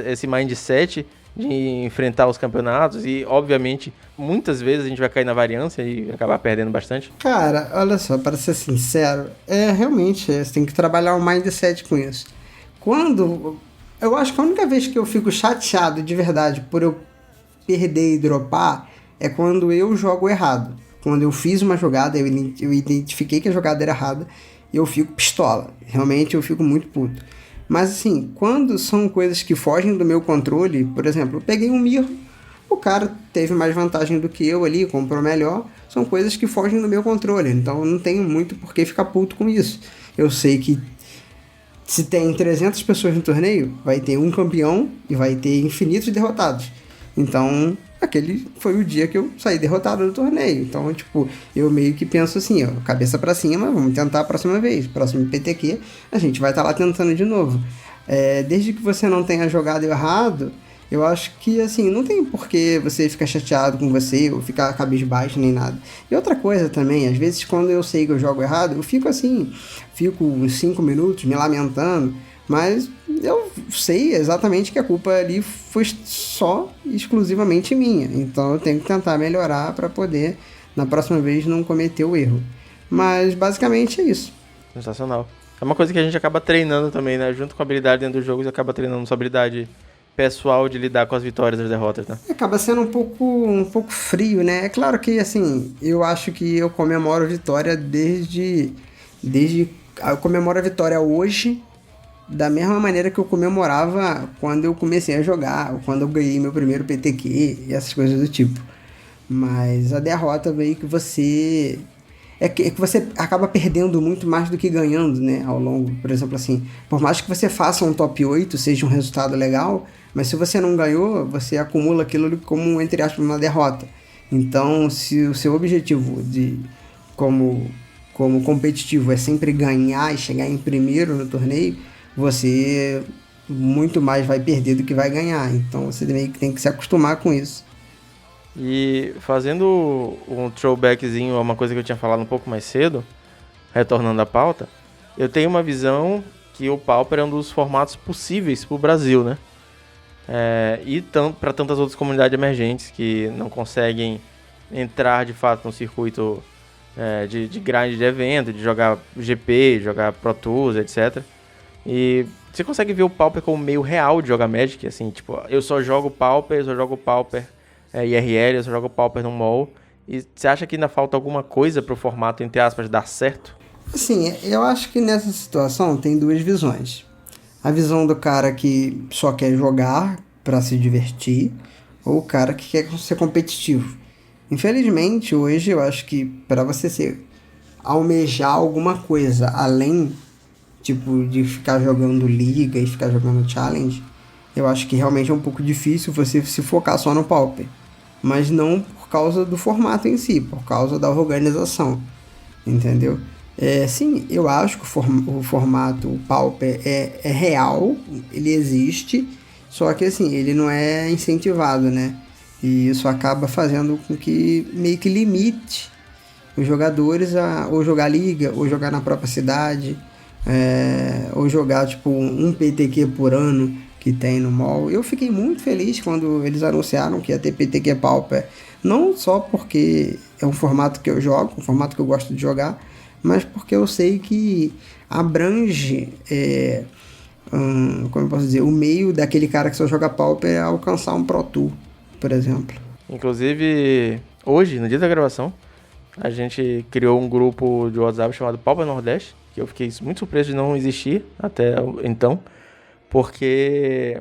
S1: esse mindset de enfrentar os campeonatos e, obviamente, muitas vezes a gente vai cair na variância e acabar perdendo bastante?
S2: Cara, olha só, para ser sincero, realmente, você tem que trabalhar o mindset com isso. Eu acho que a única vez que eu fico chateado de verdade por eu perder e dropar é quando eu jogo errado. Quando eu fiz uma jogada, eu identifiquei que a jogada era errada, eu fico pistola. Realmente eu fico muito puto. Mas assim, quando são coisas que fogem do meu controle, por exemplo, eu peguei um mirro, o cara teve mais vantagem do que eu ali, comprou melhor, são coisas que fogem do meu controle, então eu não tenho muito por que ficar puto com isso. Eu sei que se tem 300 pessoas no torneio, vai ter um campeão e vai ter infinitos derrotados. Então, aquele foi o dia que eu saí derrotado do torneio. Então, tipo, eu meio que penso assim, ó, cabeça pra cima, vamos tentar a próxima vez. Próximo PTQ, a gente vai estar lá tentando de novo. Desde que você não tenha jogado errado, eu acho que, assim, não tem por que você ficar chateado com você ou ficar cabisbaixo nem nada. E outra coisa também, às vezes quando eu sei que eu jogo errado, eu fico assim, fico uns 5 minutos me lamentando, mas eu sei exatamente que a culpa ali foi só exclusivamente minha. Então eu tenho que tentar melhorar para poder, na próxima vez, não cometer o erro. Mas basicamente é isso.
S1: Sensacional. É uma coisa que a gente acaba treinando também, né? Junto com a habilidade dentro do jogo, você acaba treinando sua habilidade pessoal de lidar com as vitórias e as derrotas, né?
S2: Acaba sendo um pouco frio, né? É claro que, assim, eu acho que eu comemoro a vitória desde eu comemoro a vitória hoje da mesma maneira que eu comemorava quando eu comecei a jogar, ou quando eu ganhei meu primeiro PTQ e essas coisas do tipo. Mas a derrota veio que você... É que você acaba perdendo muito mais do que ganhando, né, ao longo. Por exemplo, assim, por mais que você faça um top 8, seja um resultado legal, mas se você não ganhou, você acumula aquilo como, entre aspas, uma derrota. Então, se o seu objetivo como competitivo é sempre ganhar e chegar em primeiro no torneio, você muito mais vai perder do que vai ganhar. Então, você meio que tem que se acostumar com isso.
S1: E fazendo um throwbackzinho a uma coisa que eu tinha falado um pouco mais cedo, retornando à pauta, eu tenho uma visão que o Pauper é um dos formatos possíveis para o Brasil, né? E para tantas outras comunidades emergentes que não conseguem entrar de fato no circuito de grind de evento, de jogar GP, jogar Pro Tours, etc. E você consegue ver o Pauper como meio real de jogar Magic, assim, tipo, eu só jogo Pauper, IRL, eu só jogo Pauper no mall. E você acha que ainda falta alguma coisa pro formato, entre aspas, dar certo?
S2: Assim, eu acho que nessa situação tem duas visões. A visão do cara que só quer jogar para se divertir, ou o cara que quer ser competitivo. Infelizmente, hoje eu acho que para você almejar alguma coisa além, tipo, de ficar jogando liga e ficar jogando challenge, eu acho que realmente é um pouco difícil você se focar só no Pauper. Mas não por causa do formato em si, por causa da organização, entendeu? Sim, eu acho que o formato, o Pauper é real, ele existe, só que assim, ele não é incentivado, né? E isso acaba fazendo com que meio que limite os jogadores a ou jogar liga, ou jogar na própria cidade, ou jogar tipo um PTQ por ano que tem no mall. Eu fiquei muito feliz quando eles anunciaram que ia ter PTQ Pauper, não só porque é um formato que eu jogo, um formato que eu gosto de jogar, mas porque eu sei que abrange, como eu posso dizer, o meio daquele cara que só joga Pauper é alcançar um Pro Tour, por exemplo.
S1: Inclusive, hoje, no dia da gravação, a gente criou um grupo de WhatsApp chamado Pauper Nordeste, que eu fiquei muito surpreso de não existir até então, porque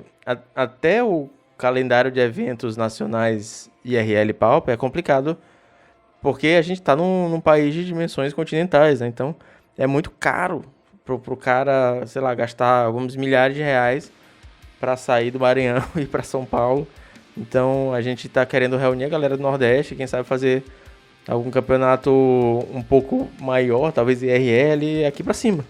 S1: até o calendário de eventos nacionais IRL Pauper é complicado, porque a gente está num país de dimensões continentais, né? Então é muito caro pro cara, sei lá, gastar alguns milhares de reais para sair do Maranhão e ir para São Paulo. Então a gente está querendo reunir a galera do Nordeste, quem sabe fazer algum campeonato um pouco maior, talvez IRL, aqui para cima.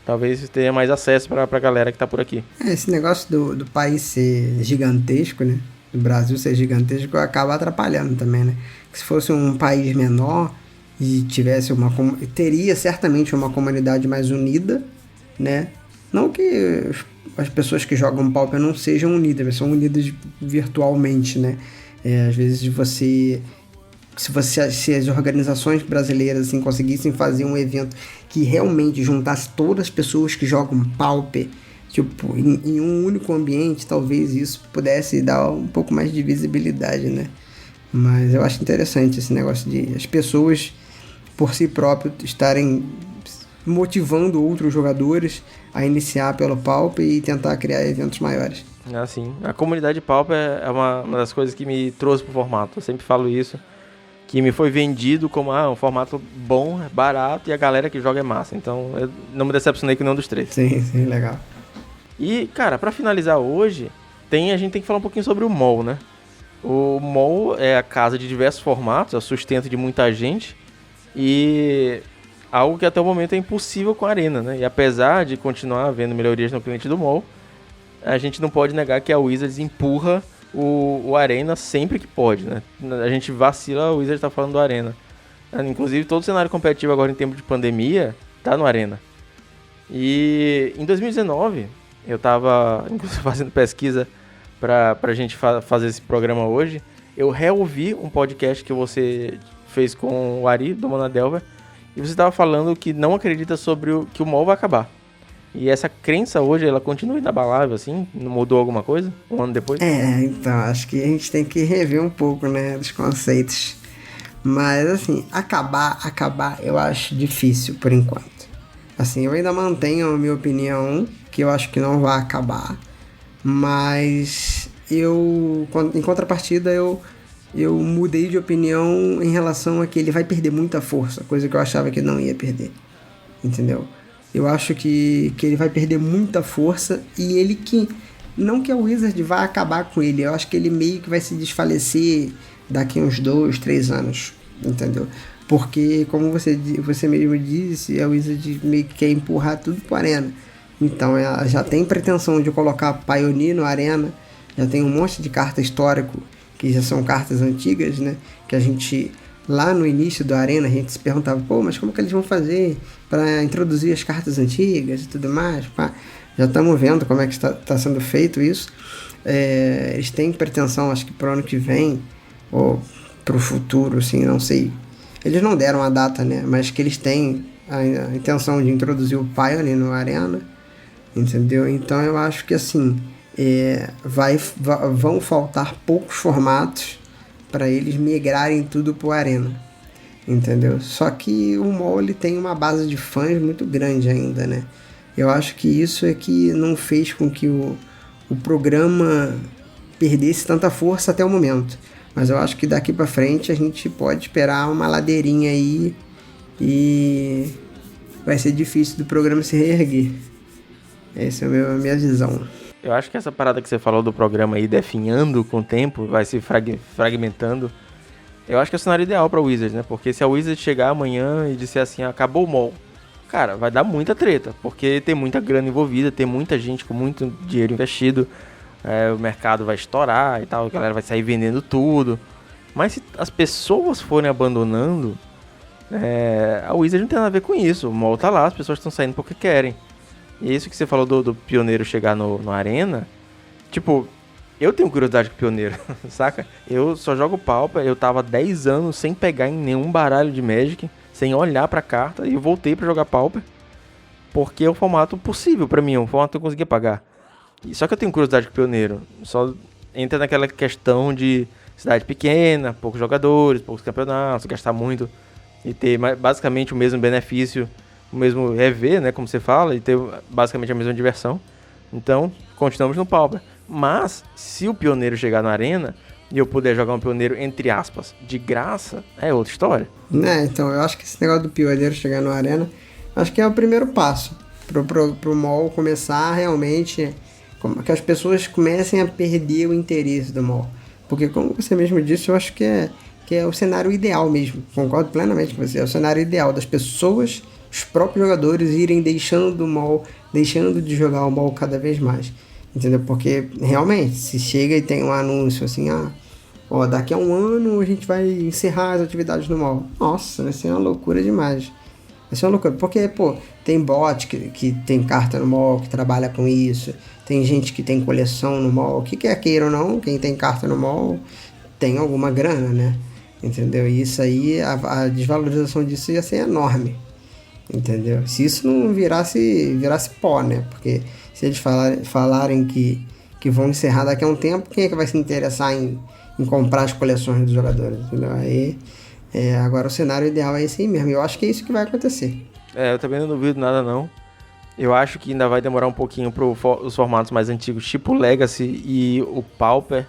S1: Talvez tenha mais acesso pra galera que tá por aqui.
S2: Esse negócio do país ser gigantesco, né? Do Brasil ser gigantesco acaba atrapalhando também, né? Que se fosse um país menor e tivesse teria certamente uma comunidade mais unida, né? Não que as pessoas que jogam Pauper não sejam unidas, mas são unidas virtualmente, né? Às vezes se as organizações brasileiras assim, conseguissem fazer um evento que realmente juntasse todas as pessoas que jogam Pauper, tipo, em um único ambiente, talvez isso pudesse dar um pouco mais de visibilidade, né? Mas eu acho interessante esse negócio de as pessoas por si próprias estarem motivando outros jogadores a iniciar pelo Pauper e tentar criar eventos maiores.
S1: Assim, a comunidade Pauper é uma das coisas que me trouxe pro formato. Eu sempre falo isso, que me foi vendido como um formato bom, barato e a galera que joga é massa. Então eu não me decepcionei com nenhum dos três.
S2: Sim, legal.
S1: E, cara, pra finalizar hoje, a gente tem que falar um pouquinho sobre o MOL, né? O MOL é a casa de diversos formatos, é o sustento de muita gente e algo que até o momento é impossível com a Arena, né? E apesar de continuar havendo melhorias no cliente do MOL, a gente não pode negar que a Wizards empurra o Arena sempre que pode, né? A gente vacila, o Wizards tá falando do Arena. Inclusive, todo o cenário competitivo agora em tempo de pandemia tá no Arena. E em 2019, eu tava inclusive fazendo pesquisa pra gente fazer esse programa hoje. Eu reouvi um podcast que você fez com o Ari, do Monadelver, e você tava falando que não acredita sobre que o MOL vai acabar. E essa crença hoje, ela continua inabalável, assim? Não mudou alguma coisa? Um ano depois?
S2: Então, acho que a gente tem que rever um pouco, né, dos conceitos. Mas, assim, acabar eu acho difícil, por enquanto. Assim, eu ainda mantenho a minha opinião, que eu acho que não vai acabar. Mas em contrapartida, eu mudei de opinião em relação a que ele vai perder muita força, coisa que eu achava que não ia perder, entendeu? Eu acho que ele vai perder muita força e não que a Wizard vá acabar com ele, eu acho que ele meio que vai se desfalecer daqui a uns 2, 3 anos, entendeu? Porque, como você mesmo disse, a Wizard meio que quer empurrar tudo pro Arena. Então ela já tem pretensão de colocar Pioneer no Arena, já tem um monte de carta histórico, que já são cartas antigas, né? Que a gente, lá no início do Arena, a gente se perguntava, mas como que eles vão fazer para introduzir as cartas antigas e tudo mais? Já estamos vendo como é que está sendo feito isso. Eles têm pretensão, acho que para o ano que vem, ou para o futuro, assim, não sei. Eles não deram a data, né? Mas que eles têm a intenção de introduzir o Pioneer no Arena, entendeu? Então eu acho que assim vão faltar poucos formatos para eles migrarem tudo pro Arena, entendeu? Só que o MOL ele tem uma base de fãs muito grande ainda, né? Eu acho que isso é que não fez com que o programa perdesse tanta força até o momento. Mas eu acho que daqui para frente a gente pode esperar uma ladeirinha aí e vai ser difícil do programa se reerguer. Essa é a minha visão.
S1: Eu acho que essa parada que você falou do programa aí definhando com o tempo, vai se fragmentando. Eu acho que é o cenário ideal pra Wizards, né? Porque se a Wizards chegar amanhã e disser assim, acabou o MOL, cara, vai dar muita treta. Porque tem muita grana envolvida, tem muita gente com muito dinheiro investido. O mercado vai estourar e tal, a galera vai sair vendendo tudo. Mas se as pessoas forem abandonando, a Wizards não tem nada a ver com isso. O MOL tá lá, as pessoas estão saindo porque querem. E isso que você falou do Pioneiro chegar no Arena, tipo, eu tenho curiosidade com o Pioneiro, saca? Eu só jogo Pauper, eu tava 10 anos sem pegar em nenhum baralho de Magic, sem olhar pra carta, e eu voltei pra jogar Pauper, porque é o formato possível pra mim, é um formato que eu conseguia pagar. Só que eu tenho curiosidade com o Pioneiro, só entra naquela questão de cidade pequena, poucos jogadores, poucos campeonatos, gastar muito e ter basicamente o mesmo benefício, o mesmo EV, né, como você fala, e ter basicamente a mesma diversão. Então, continuamos no Pauper. Mas, se o Pioneiro chegar na Arena e eu puder jogar um Pioneiro, entre aspas, de graça, é outra história.
S2: Então, eu acho que esse negócio do Pioneiro chegar na Arena, acho que é o primeiro passo pro MOL começar realmente, que as pessoas comecem a perder o interesse do MOL. Porque, como você mesmo disse, eu acho que é o cenário ideal mesmo. Concordo plenamente com você. É o cenário ideal das pessoas, os próprios jogadores irem deixando o MOL, deixando de jogar o MOL cada vez mais. Entendeu? Porque, realmente, se chega e tem um anúncio assim, daqui a um ano a gente vai encerrar as atividades no MOL. Nossa, vai ser uma loucura demais. Vai ser uma loucura. Porque, Tem bot que tem carta no mall, que trabalha com isso. Tem gente que tem coleção no mall. O que quer queira ou não, quem tem carta no mall tem alguma grana, né? Entendeu? E isso aí, a desvalorização disso ia ser enorme. Entendeu? Se isso não virasse pó, né? Porque se eles falarem que vão encerrar daqui a um tempo, quem é que vai se interessar em comprar as coleções dos jogadores? Entendeu? Aí, agora o cenário ideal é esse aí mesmo. Eu acho que é isso que vai acontecer.
S1: Eu também não duvido nada, não. Eu acho que ainda vai demorar um pouquinho para os formatos mais antigos, tipo o Legacy e o Pauper.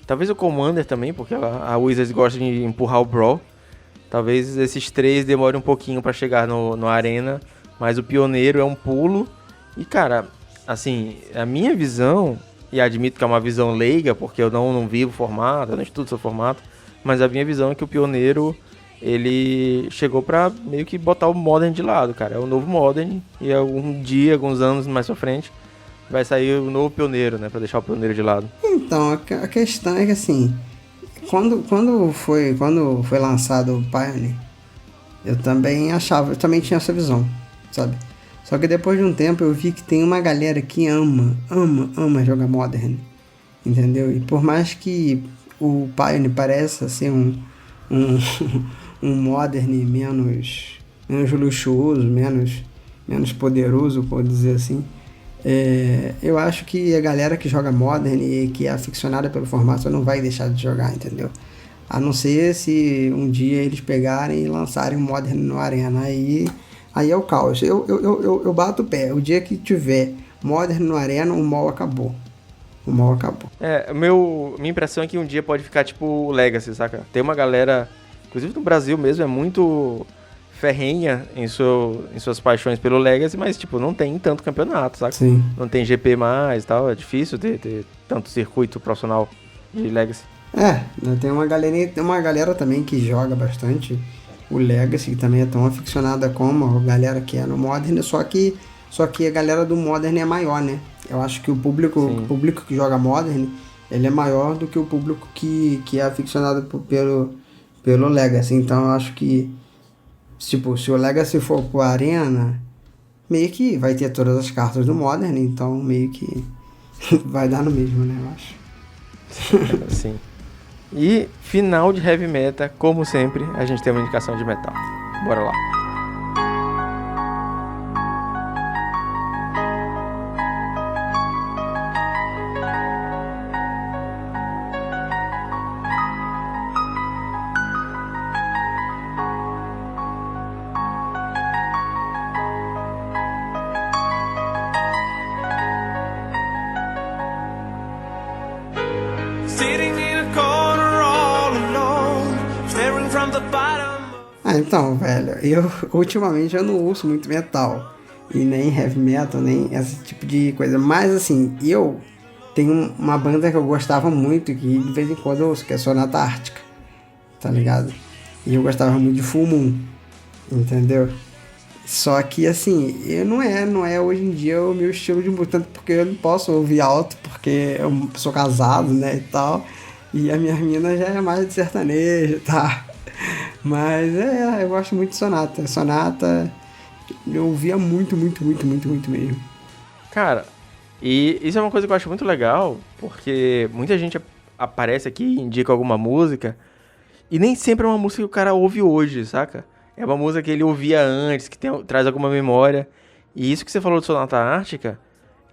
S1: Talvez o Commander também, porque a Wizards gosta de empurrar o Brawl. Talvez esses 3 demorem um pouquinho para chegar no Arena, mas o Pioneiro é um pulo. E, cara, assim, a minha visão, e admito que é uma visão leiga, porque eu não vivo o formato, eu não estudo sobre formato, mas a minha visão é que o Pioneiro, ele chegou pra meio que botar o Modern de lado, cara. É o novo Modern, e algum dia, alguns anos mais pra frente, vai sair o novo Pioneiro, né, pra deixar o Pioneiro de lado.
S2: Então, a questão é que, assim, quando foi lançado o Pioneer, eu também tinha essa visão, sabe? Só que depois de um tempo eu vi que tem uma galera que ama jogar Modern, entendeu? E por mais que o Pioneer pareça ser um Modern menos luxuoso, menos poderoso, por dizer assim, eu acho que a galera que joga Modern e que é aficionada pelo formato não vai deixar de jogar, entendeu? A não ser se um dia eles pegarem e lançarem o Modern no Arena, aí é o caos. Eu bato o pé. O dia que tiver Modern no Arena, o mall acabou.
S1: Minha impressão é que um dia pode ficar tipo o Legacy, saca? Tem uma galera, inclusive no Brasil mesmo, é muito ferrenha em suas paixões pelo Legacy, mas tipo, não tem tanto campeonato, saca?
S2: Sim.
S1: Não tem GP mais e tal, é difícil ter tanto circuito profissional de Legacy.
S2: Tem uma galera também que joga bastante o Legacy, que também é tão aficionada como a galera que é no Modern, só que a galera do Modern é maior, né? Eu acho que o público que joga Modern, ele é maior do que o público que é aficionado pelo Legacy. Então eu acho que, tipo, se o Legacy for pro Arena, meio que vai ter todas as cartas do Modern, então meio que vai dar no mesmo, né? Eu acho.
S1: Sim. E final de Heavy Meta, como sempre, a gente tem uma indicação de metal. Bora lá.
S2: Então, velho, ultimamente eu não ouço muito metal, e nem heavy metal, nem esse tipo de coisa, mas assim, eu tenho uma banda que eu gostava muito, que de vez em quando eu ouço, que é Sonata Ártica, tá ligado? E eu gostava muito de Full Moon, entendeu? Só que assim, não é hoje em dia o meu estilo de música, tanto porque eu não posso ouvir alto, porque eu sou casado, né, e tal, e a minha mina já é mais de sertanejo, tá? Mas eu gosto muito de Sonata. Sonata eu ouvia muito mesmo.
S1: Cara, e isso é uma coisa que eu acho muito legal, porque muita gente aparece aqui e indica alguma música, e nem sempre é uma música que o cara ouve hoje, saca? É uma música que ele ouvia antes, que traz alguma memória. E isso que você falou de Sonata Ártica,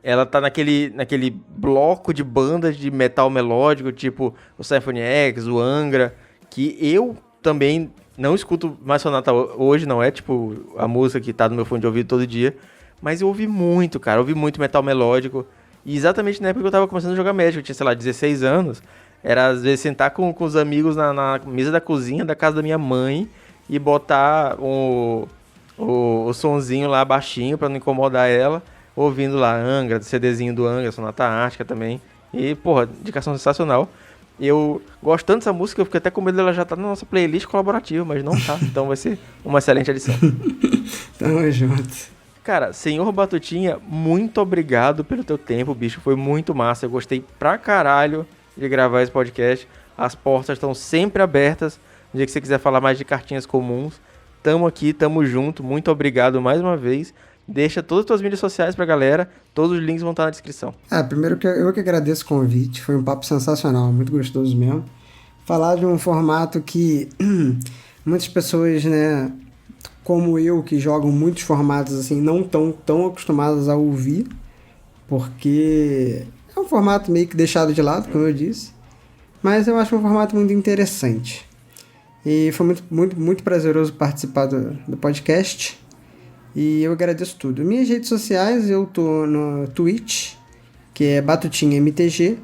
S1: ela tá naquele bloco de bandas de metal melódico, tipo o Symphony X, o Angra, que eu também não escuto mais Sonata hoje, não é tipo a música que tá no meu fone de ouvido todo dia, mas eu ouvi muito, cara, ouvi muito metal melódico, e exatamente na época que eu tava começando a jogar Magic, eu tinha, sei lá, 16 anos, era às vezes sentar com os amigos na mesa da cozinha da casa da minha mãe e botar o sonzinho lá baixinho pra não incomodar ela, ouvindo lá Angra, CDzinho do Angra, Sonata Ártica também, e porra, indicação sensacional. Eu gosto tanto dessa música, eu fiquei até com medo dela já estar na nossa playlist colaborativa, mas não tá, então vai ser uma excelente adição.
S2: Tamo junto.
S1: Cara, Senhor Batutinha, muito obrigado pelo teu tempo, bicho, foi muito massa, eu gostei pra caralho de gravar esse podcast, as portas estão sempre abertas, no dia que você quiser falar mais de cartinhas comuns, tamo aqui, tamo junto, muito obrigado mais uma vez, deixa todas as tuas mídias sociais pra galera, todos os links vão estar na descrição.
S2: Primeiro que eu que agradeço o convite, foi um papo sensacional, muito gostoso mesmo. Falar de um formato que muitas pessoas, né, como eu, que jogam muitos formatos assim, não estão tão acostumadas a ouvir, porque é um formato meio que deixado de lado, como eu disse, mas eu acho um formato muito interessante. E foi muito prazeroso participar do podcast. E eu agradeço tudo. Minhas redes sociais, eu tô no Twitch, que é BatutinhaMTG.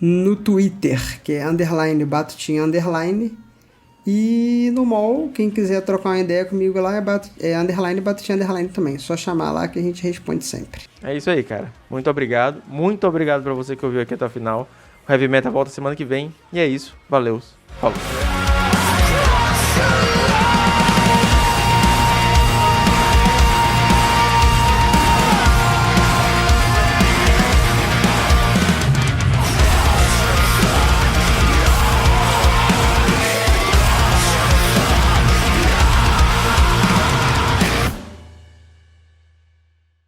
S2: No Twitter, que é _Batutinha _. E no mall, quem quiser trocar uma ideia comigo lá, é _Batutinha _ também. Só chamar lá que a gente responde sempre.
S1: É isso aí, cara. Muito obrigado. Muito obrigado pra você que ouviu aqui até o final. O Heavy Meta volta semana que vem. E é isso. Valeu. Falou.